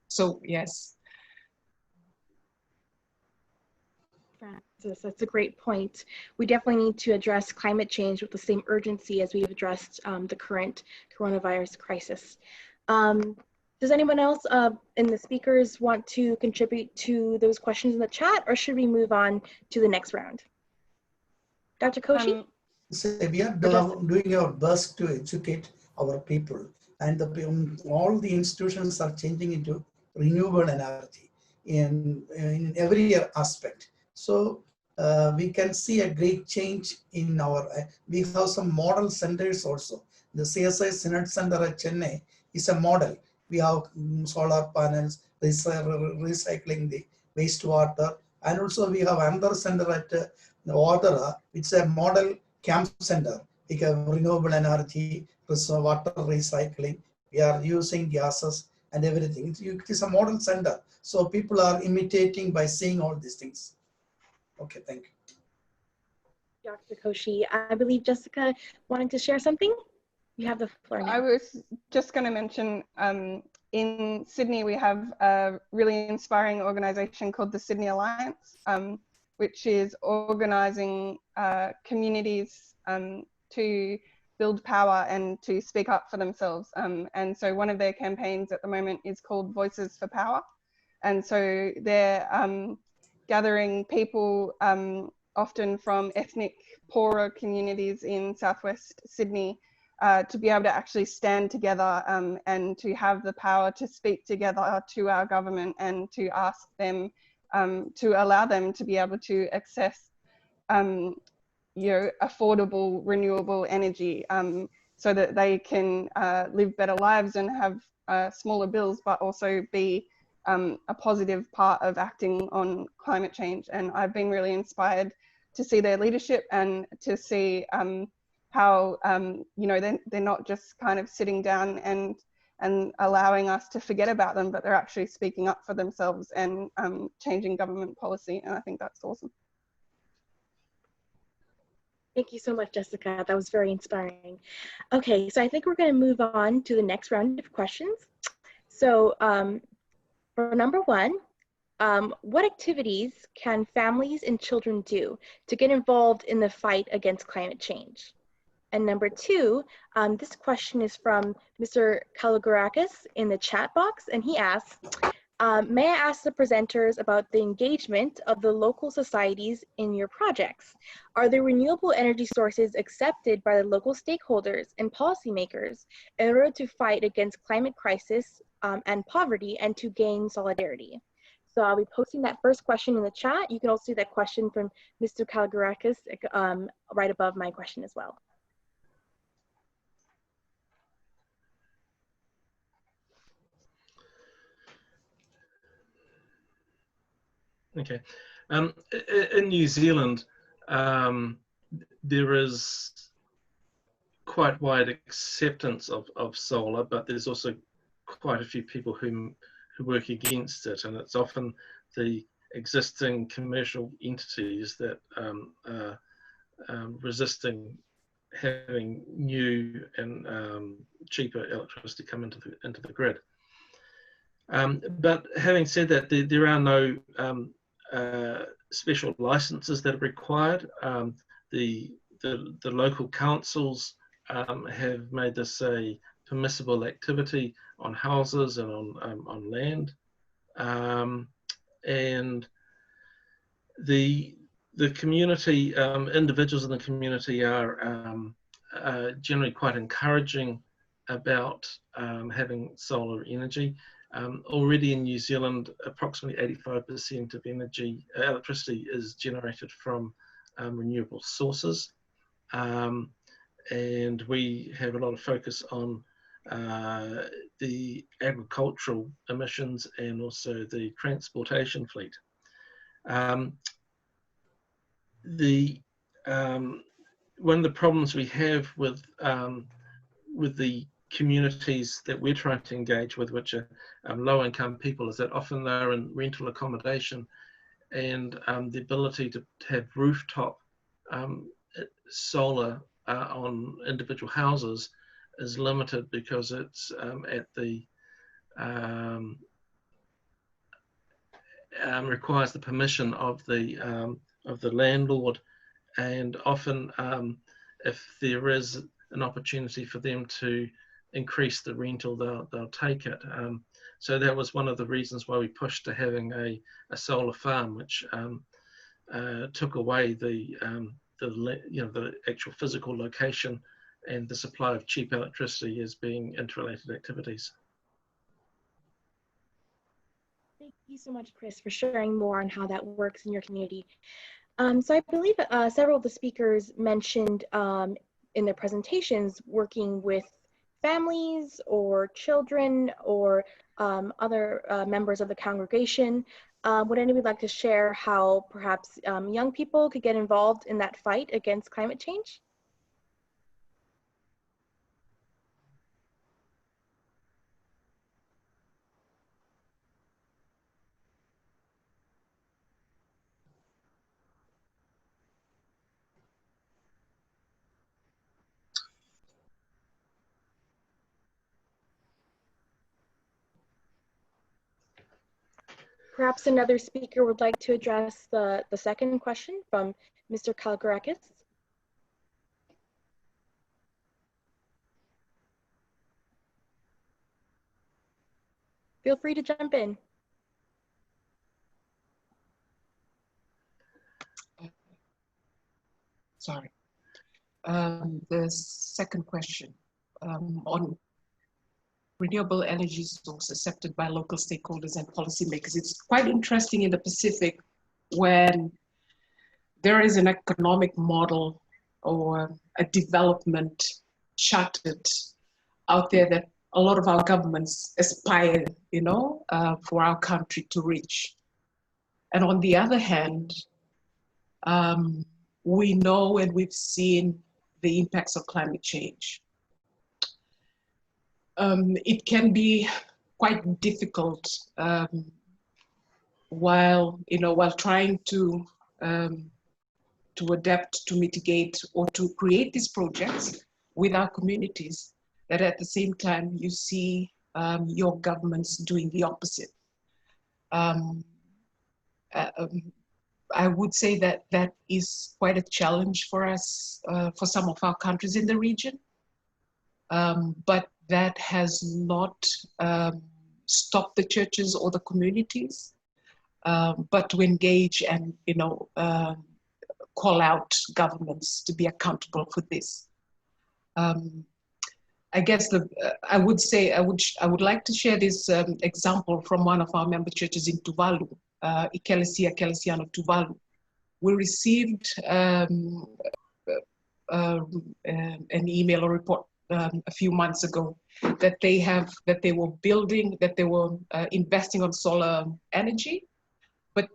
Speaker 4: So yes.
Speaker 2: Francis, that's a great point. We definitely need to address climate change with the same urgency as we've addressed the current coronavirus crisis. Does anyone else in the speakers want to contribute to those questions in the chat, or should we move on to the next round? Dr. Koshi?
Speaker 6: So we are doing our best to educate our people, and all the institutions are changing into renewable energy in every aspect. So we can see a great change in our, we have some model centers also. The CSI Synod Center at Chennai is a model. We have solar panels, recycling the wastewater, and also we have another center at Vadara. It's a model camp center, like a renewable energy, water recycling. We are using gases and everything. It is a model center. So people are imitating by seeing all these things. Okay, thank you.
Speaker 2: Dr. Koshi, I believe Jessica wanted to share something. You have the floor now.
Speaker 5: I was just going to mention in Sydney, we have a really inspiring organization called the Sydney Alliance, which is organizing communities to build power and to speak up for themselves. And so one of their campaigns at the moment is called Voices for Power. And so they're gathering people often from ethnic poorer communities in Southwest Sydney to be able to actually stand together and to have the power to speak together to our government and to ask them to allow them to be able to access affordable renewable energy so that they can live better lives and have smaller bills, but also be a positive part of acting on climate change. And I've been really inspired to see their leadership and to see how they're not just kind of sitting down and allowing us to forget about them, but they're actually speaking up for themselves and changing government policy. And I think that's awesome.
Speaker 2: Thank you so much, Jessica. That was very inspiring. Okay, so I think we're going to move on to the next round of questions. So for number one, what activities can families and children do to get involved in the fight against climate change? And number two, this question is from Mr. Kalogorakis in the chat box, and he asks, may I ask the presenters about the engagement of the local societies in your projects? Are the renewable energy sources accepted by the local stakeholders and policymakers in order to fight against climate crisis and poverty and to gain solidarity? So I'll be posting that first question in the chat. You can also see that question from Mr. Kalogorakis right above my question as well.
Speaker 3: Okay. In New Zealand, there is quite wide acceptance of solar, but there's also quite a few people who work against it, and it's often the existing commercial entities that are resisting having new and cheaper electricity come into the grid. But having said that, there are no special licenses that are required. The local councils have made this a permissible activity on houses and on land, and the community, individuals in the community are generally quite encouraging about having solar energy. Already in New Zealand, approximately 85% of electricity is generated from renewable sources. And we have a lot of focus on the agricultural emissions and also the transportation fleet. One of the problems we have with the communities that we're trying to engage with, which are low-income people, is that often they're in rental accommodation, and the ability to have rooftop solar on individual houses is limited because it's requires the permission of the landlord, and often if there is an opportunity for them to increase the rental, they'll take it. So that was one of the reasons why we pushed to having a solar farm, which took away the actual physical location and the supply of cheap electricity as being interrelated activities.
Speaker 2: Thank you so much, Chris, for sharing more on how that works in your community. So I believe several of the speakers mentioned in their presentations working with families or children or other members of the congregation. Would anybody like to share how perhaps young people could get involved in that fight against climate change? Perhaps another speaker would like to address the second question from Mr. Kalogorakis. Feel free to jump in.
Speaker 4: Sorry. The second question on renewable energy sources accepted by local stakeholders and policymakers. It's quite interesting in the Pacific when there is an economic model or a development charted out there that a lot of our governments aspire, for our country to reach. And on the other hand, we know and we've seen the impacts of climate change. It can be quite difficult while trying to to adapt, to mitigate, or to create these projects with our communities, that at the same time you see your governments doing the opposite. I would say that that is quite a challenge for us, for some of our countries in the region. But that has not stopped the churches or the communities, but to engage and, you know, call out governments to be accountable for this. I guess I would say I would like to share this example from one of our member churches in Tuvalu, Ecclesia Kelesiano Tuvalu. We received an email or report a few months ago that they were investing on solar energy, but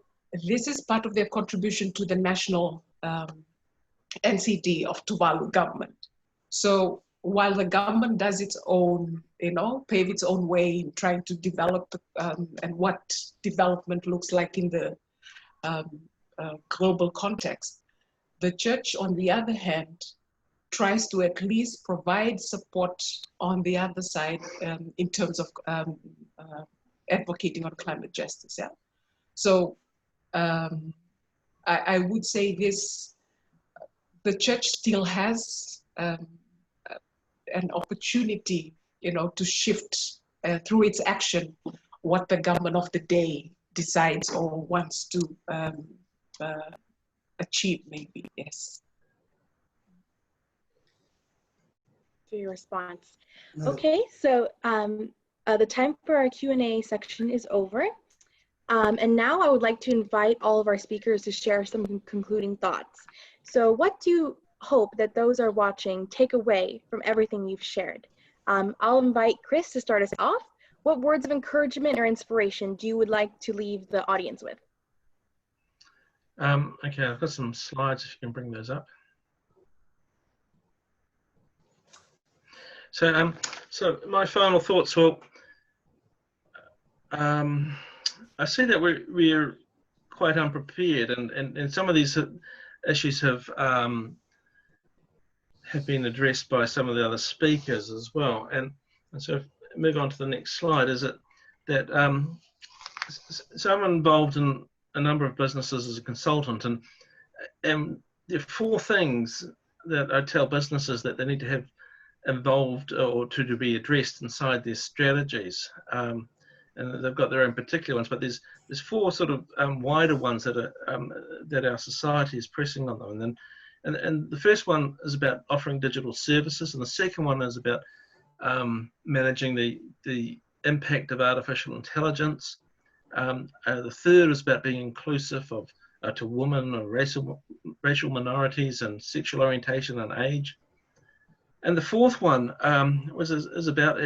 Speaker 4: this is part of their contribution to the national NCD of Tuvalu government. So while the government does its own, you know, pave its own way in trying to develop and what development looks like in the global context, the church, on the other hand, tries to at least provide support on the other side in terms of advocating on climate justice. Yeah. So I would say this: the church still has an opportunity, you know, to shift through its action what the government of the day decides or wants to achieve, maybe. Yes.
Speaker 2: For your response.
Speaker 6: No.
Speaker 2: Okay, so the time for our Q&A section is over. And now I would like to invite all of our speakers to share some concluding thoughts. So what do you hope that those are watching take away from everything you've shared? I'll invite Chris to start us off. What words of encouragement or inspiration do you would like to leave the audience with?
Speaker 3: Okay, I've got some slides if you can bring those up. So, so my final thoughts. Well, I see that we're quite unprepared, and some of these issues have been addressed by some of the other speakers as well. And so, if I move on to the next slide, is it that so I'm involved in a number of businesses as a consultant, and there are 4 things that I tell businesses that they need to have involved or to be addressed inside their strategies, and they've got their own particular ones, but there's 4 sort of wider ones that are that our society is pressing on them, and the first one is about offering digital services, and the second one is about managing the impact of artificial intelligence. The third is about being inclusive of to women or racial minorities and sexual orientation and age. And the fourth one is about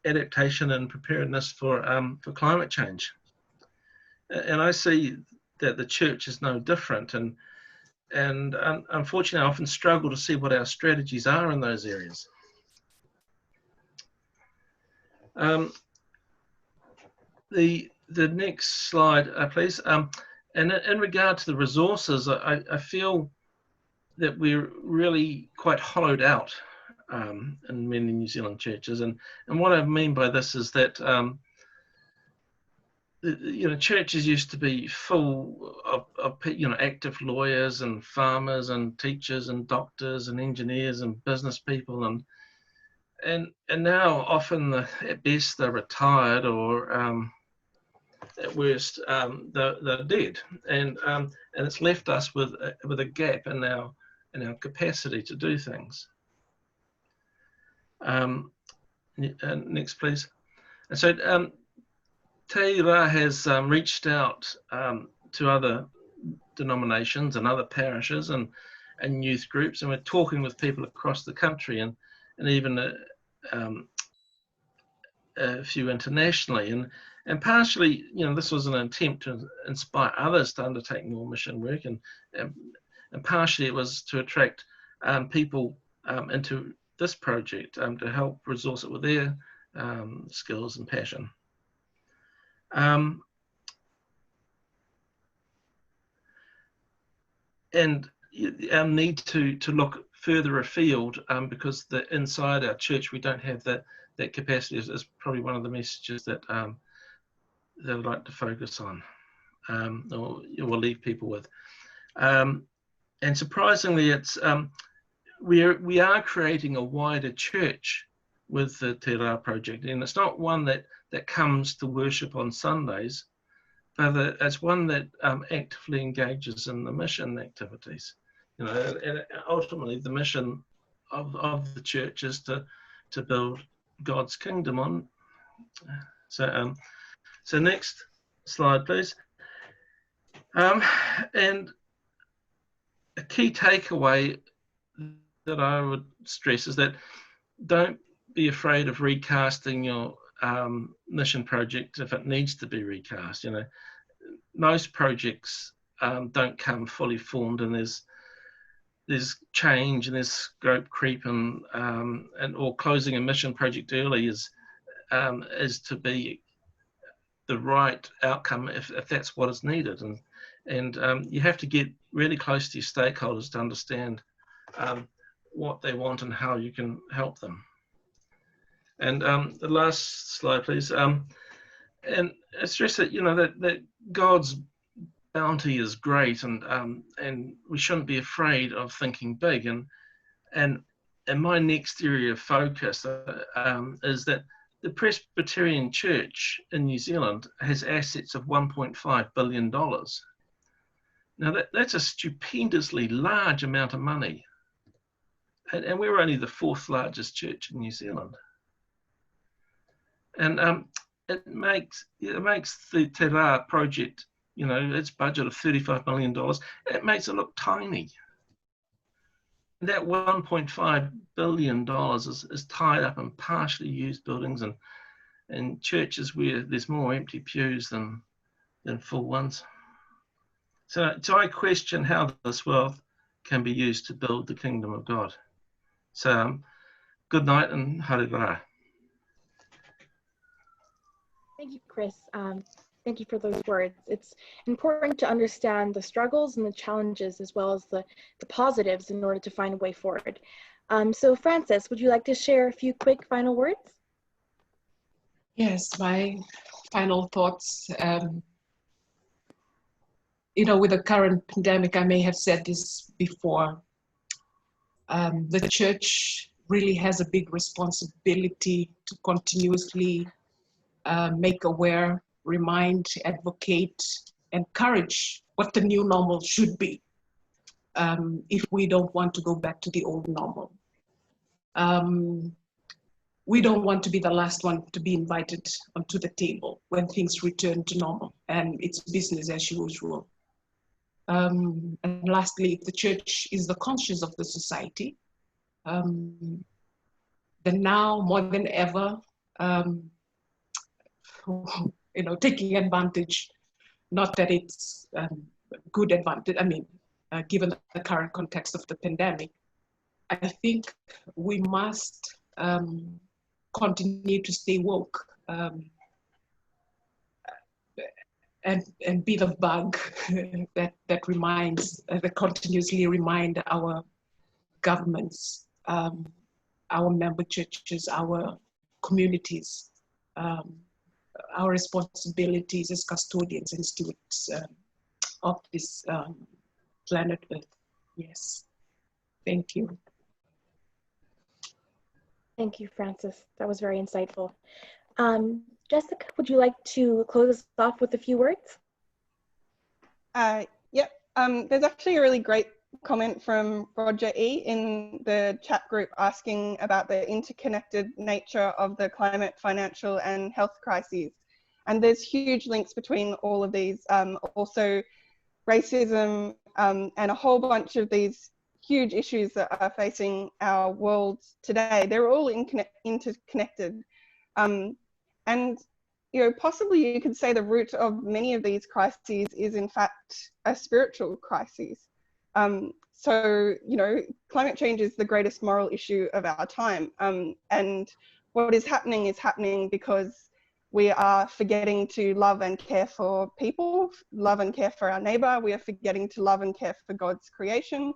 Speaker 3: adaptation and preparedness for climate change. And I see that the church is no different, and unfortunately I often struggle to see what our strategies are in those areas. The next slide, please. And in regard to the resources, I feel that we're really quite hollowed out in many New Zealand churches, and what I mean by this is that you know, churches used to be full of you know, active lawyers and farmers and teachers and doctors and engineers and business people, and now often at best they're retired, or at worst they're dead, and it's left us with a gap in our capacity to do things. Next, please. And so Te Ra has reached out to other denominations and other parishes and youth groups, and we're talking with people across the country and even a few internationally, and partially, you know, this was an attempt to inspire others to undertake more mission work, and partially it was to attract people into this project to help resource it with their skills and passion. And need to look further afield, because inside our church we don't have that capacity. Is probably one of the messages that that I'd like to focus on, or will leave people with. And surprisingly, it's we are creating a wider church with the Te Rā project, and it's not one that comes to worship on Sundays, but it's one that actively engages in the mission activities. You know, and ultimately the mission of the church is to build God's kingdom on. So so next slide, please. And a key takeaway that I would stress is that don't be afraid of recasting your mission project if it needs to be recast. You know, most projects don't come fully formed, and there's change and there's scope creep, and or closing a mission project early is to be the right outcome if that's what is needed, and you have to get really close to your stakeholders to understand what they want and how you can help them. And the last slide, please. And I stress that, you know, that God's bounty is great, and we shouldn't be afraid of thinking big. And my next area of focus is that the Presbyterian Church in New Zealand has assets of $1.5 billion. Now that's a stupendously large amount of money, and we're only the 4th largest church in New Zealand. And it makes the Te Rā project, you know, its budget of $35 million, it makes it look tiny. And that $1.5 billion is tied up in partially used buildings and churches where there's more empty pews than full ones. So I question how this wealth can be used to build the kingdom of God. So good night and haere rā.
Speaker 2: Thank you, Chris. Thank you for those words. It's important to understand the struggles and the challenges as well as the positives in order to find a way forward. So Francis, would you like to share a few quick final words?
Speaker 4: Yes, my final thoughts. You know, with the current pandemic, I may have said this before, the church really has a big responsibility to continuously make aware, remind, advocate, encourage what the new normal should be, if we don't want to go back to the old normal. We don't want to be the last one to be invited onto the table when things return to normal and it's business as usual. And lastly, if the church is the conscience of the society, then now more than ever, you know, taking advantage, not that it's good advantage, I mean, given the current context of the pandemic, I think we must continue to stay woke and be the bug that reminds, that continuously remind our governments, our member churches, our communities, our responsibilities as custodians and stewards of this planet Earth. Yes, thank you.
Speaker 2: Thank you, Francis. That was very insightful. Jessica, would you like to close us off with a few words?
Speaker 5: Yep. There's actually a really great comment from Roger E. in the chat group asking about the interconnected nature of the climate, financial and health crises. And there's huge links between all of these. Also racism and a whole bunch of these huge issues that are facing our world today. They're all interconnected. And you know, possibly you could say the root of many of these crises is in fact a spiritual crisis. So, you know, climate change is the greatest moral issue of our time. And what is happening because we are forgetting to love and care for people, love and care for our neighbor. We are forgetting to love and care for God's creation.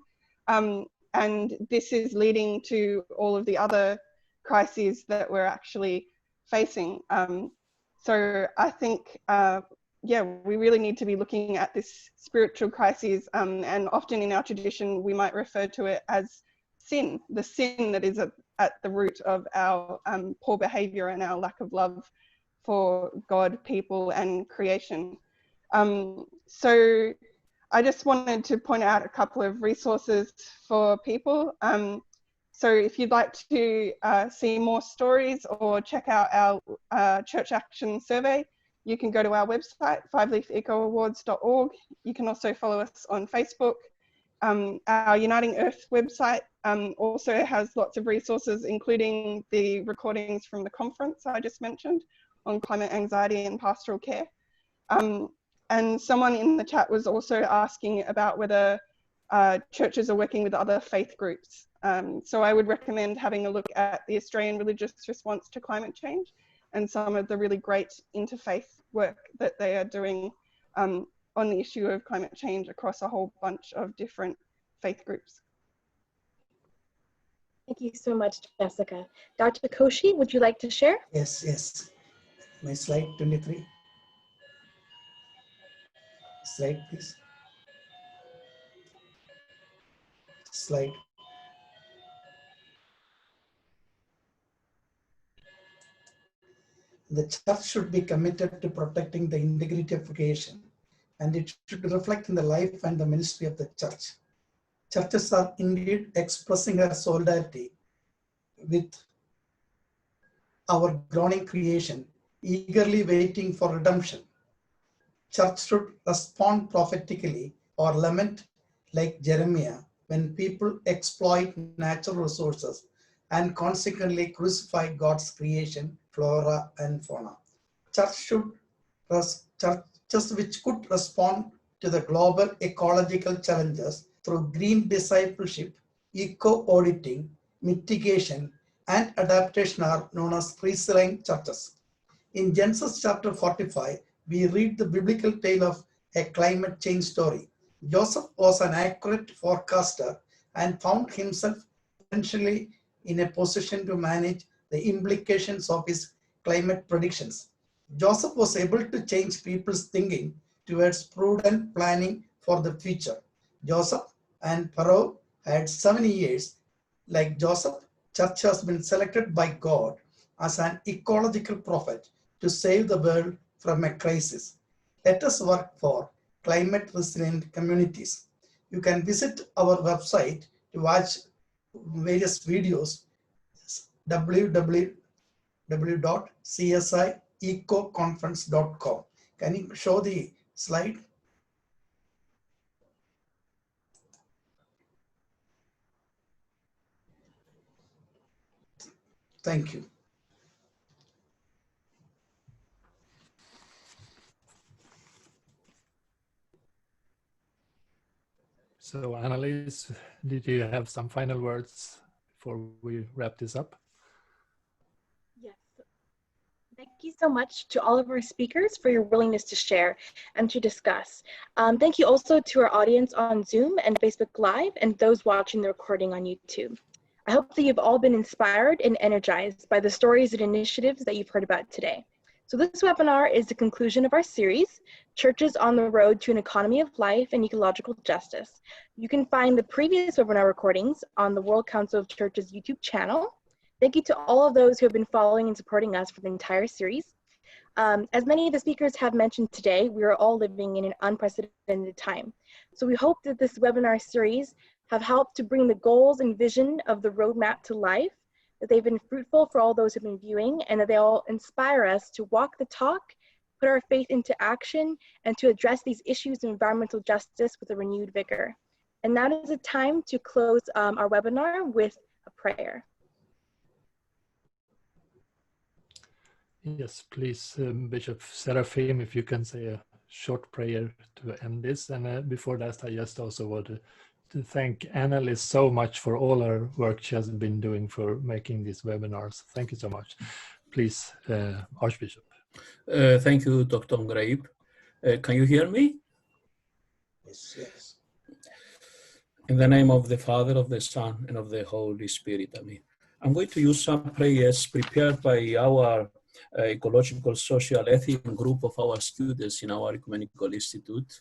Speaker 5: And this is leading to all of the other crises that we're actually facing. So I think, yeah, we really need to be looking at this spiritual crisis, and often in our tradition, we might refer to it as sin, the sin that is at the root of our poor behavior and our lack of love for God, people, and creation. So I just wanted to point out a couple of resources for people. So if you'd like to see more stories or check out our Church Action Survey, you can go to our website, fiveleafecoawards.org. You can also follow us on Facebook. Our Uniting Earth website also has lots of resources, including the recordings from the conference I just mentioned on climate anxiety and pastoral care. And someone in the chat was also asking about whether churches are working with other faith groups. So I would recommend having a look at the Australian Religious Response to Climate Change and some of the really great interfaith work that they are doing on the issue of climate change across a whole bunch of different faith groups.
Speaker 2: Thank you so much, Jessica. Dr. Koshi, would you like to share?
Speaker 6: Yes, yes. My slide 23. Slide, please. Slide. The church should be committed to protecting the integrity of creation, and it should reflect in the life and the ministry of the church. Churches are indeed expressing their solidarity with our groaning creation, eagerly waiting for redemption. Church should respond prophetically or lament like Jeremiah when people exploit natural resources and consequently crucify God's creation, flora and fauna. Churches which could respond to the global ecological challenges through green discipleship, eco-auditing, mitigation, and adaptation are known as resilient churches. In Genesis chapter 45, we read the biblical tale of a climate change story. Joseph was an accurate forecaster and found himself potentially in a position to manage the implications of his climate predictions. Joseph was able to change people's thinking towards prudent planning for the future. Joseph and Pharaoh had 70 years. Like Joseph, church has been selected by God as an ecological prophet to save the world from a crisis. Let us work for climate resilient communities. You can visit our website to watch various videos, www.csiecoconference.com. Can you show the slide? Thank you.
Speaker 1: So Annalise, did you have some final words before we wrap this up?
Speaker 2: Yes. Thank you so much to all of our speakers for your willingness to share and to discuss. Thank you also to our audience on Zoom and Facebook Live and those watching the recording on YouTube. I hope that you've all been inspired and energized by the stories and initiatives that you've heard about today. So this webinar is the conclusion of our series, Churches on the Road to an Economy of Life and Ecological Justice. You can find the previous webinar recordings on the World Council of Churches YouTube channel. Thank you to all of those who have been following and supporting us for the entire series. As many of the speakers have mentioned today, we are all living in an unprecedented time. So we hope that this webinar series have helped to bring the goals and vision of the roadmap to life, that they've been fruitful for all those who've been viewing, and that they all inspire us to walk the talk, put our faith into action, and to address these issues of environmental justice with a renewed vigor. And now is the time to close our webinar with a prayer.
Speaker 1: Yes, please, Bishop Seraphim, if you can say a short prayer to end this. And before that, I just also want to thank Annalise so much for all her work she has been doing for making these webinars. Thank you so much. Please, Archbishop.
Speaker 7: Thank you, Dr. Grape. Can you hear me?
Speaker 6: Yes, yes.
Speaker 7: In the name of the Father, of the Son, and of the Holy Spirit, amen. I'm going to use some prayers prepared by our ecological social ethics group of our students in our ecumenical institute.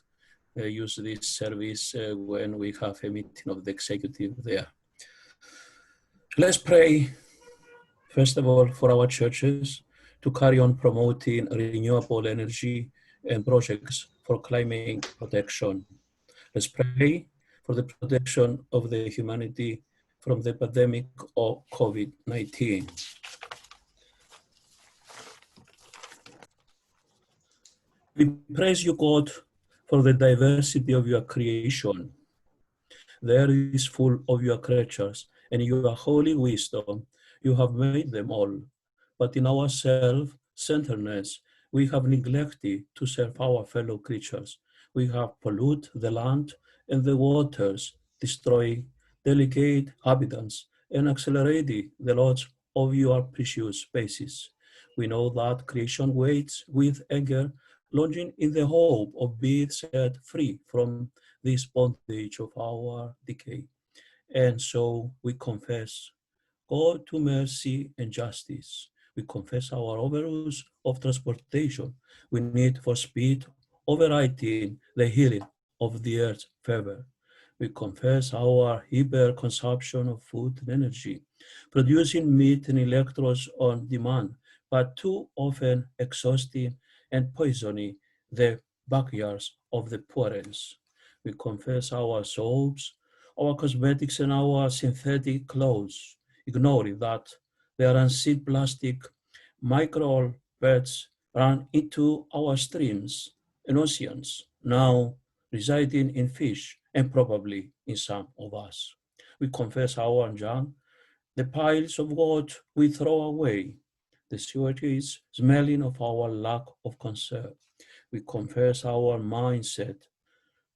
Speaker 7: Use this service when we have a meeting of the executive there. Let's pray, first of all, for our churches to carry on promoting renewable energy and projects for climate protection. Let's pray for the protection of the humanity from the pandemic of COVID-19. We praise you, God, for the diversity of your creation. There is full of your creatures, and your holy wisdom, you have made them all. But in our self-centeredness, we have neglected to serve our fellow creatures. We have polluted the land and the waters, destroyed delicate habitats, and accelerated the loss of your precious species. We know that creation waits with anger, longing in the hope of being set free from this bondage of our decay. And so we confess God to mercy and justice. We confess our overuse of transportation. We need for speed overriding the healing of the earth's fever. We confess our hyper consumption of food and energy, producing meat and electrons on demand, but too often exhausting and poisoning the backyards of the poorest. We confess our soaps, our cosmetics, and our synthetic clothes, ignoring that their unseen plastic microalgae run into our streams and oceans, now residing in fish and probably in some of us. We confess our junk, the piles of what we throw away, the sewage smelling of our lack of concern. We confess our mindset,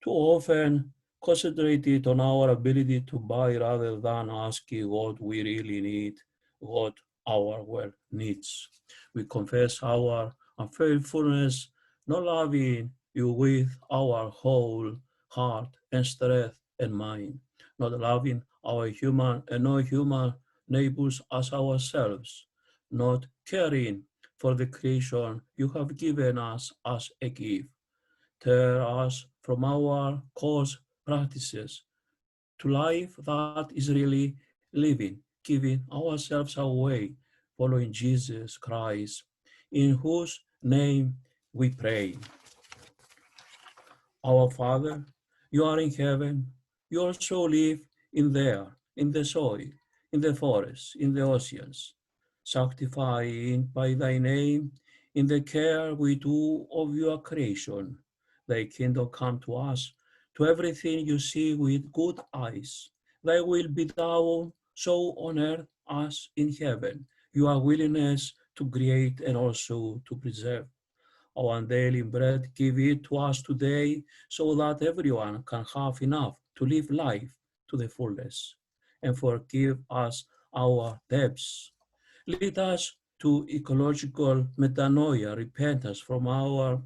Speaker 7: too often concentrated on our ability to buy rather than asking what we really need, what our world needs. We confess our unfaithfulness, not loving you with our whole heart and strength and mind, not loving our human and non-human neighbors as ourselves, not caring for the creation you have given us as a gift. Tear us from our coarse practices to life that is really living, giving ourselves away, following Jesus Christ, in whose name we pray. Our Father, you are in heaven, you also live in there, in the soil, in the forests, in the oceans, sanctified by thy name, in the care we do of your creation. Thy kingdom come to us, to everything you see with good eyes. Thy will be done so on earth as in heaven. Your willingness to create and also to preserve. Our daily bread, give it to us today so that everyone can have enough to live life to the fullest. And forgive us our debts. Lead us to ecological metanoia, repentance from our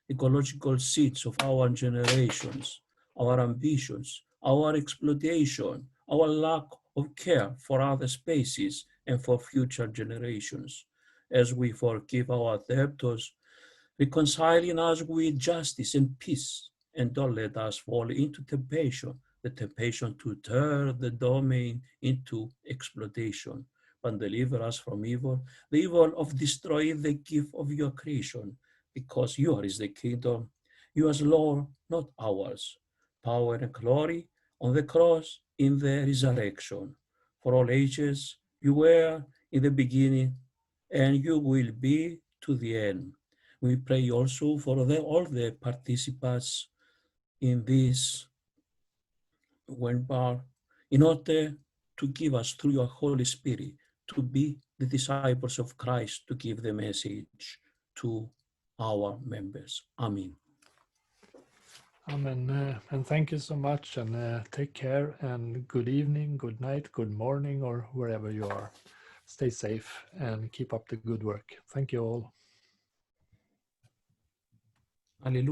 Speaker 7: ecological seeds of our generations, our ambitions, our exploitation, our lack of care for other species and for future generations. As we forgive our debtors, reconciling us with justice and peace, and don't let us fall into temptation, the temptation to turn the domain into exploitation, but deliver us from evil, the evil of destroying the gift of your creation, because yours is the kingdom, yours, Lord, not ours. Power and glory on the cross, in the resurrection. For all ages, you were in the beginning, and you will be to the end. We pray also for all the participants in this webinar in order to give us through your Holy Spirit to be the disciples of Christ, to give the message to our members. Amen.
Speaker 1: Amen. And thank you so much, and take care, and good evening, good night, good morning, or wherever you are. Stay safe and keep up the good work. Thank you all.
Speaker 7: Alleluia.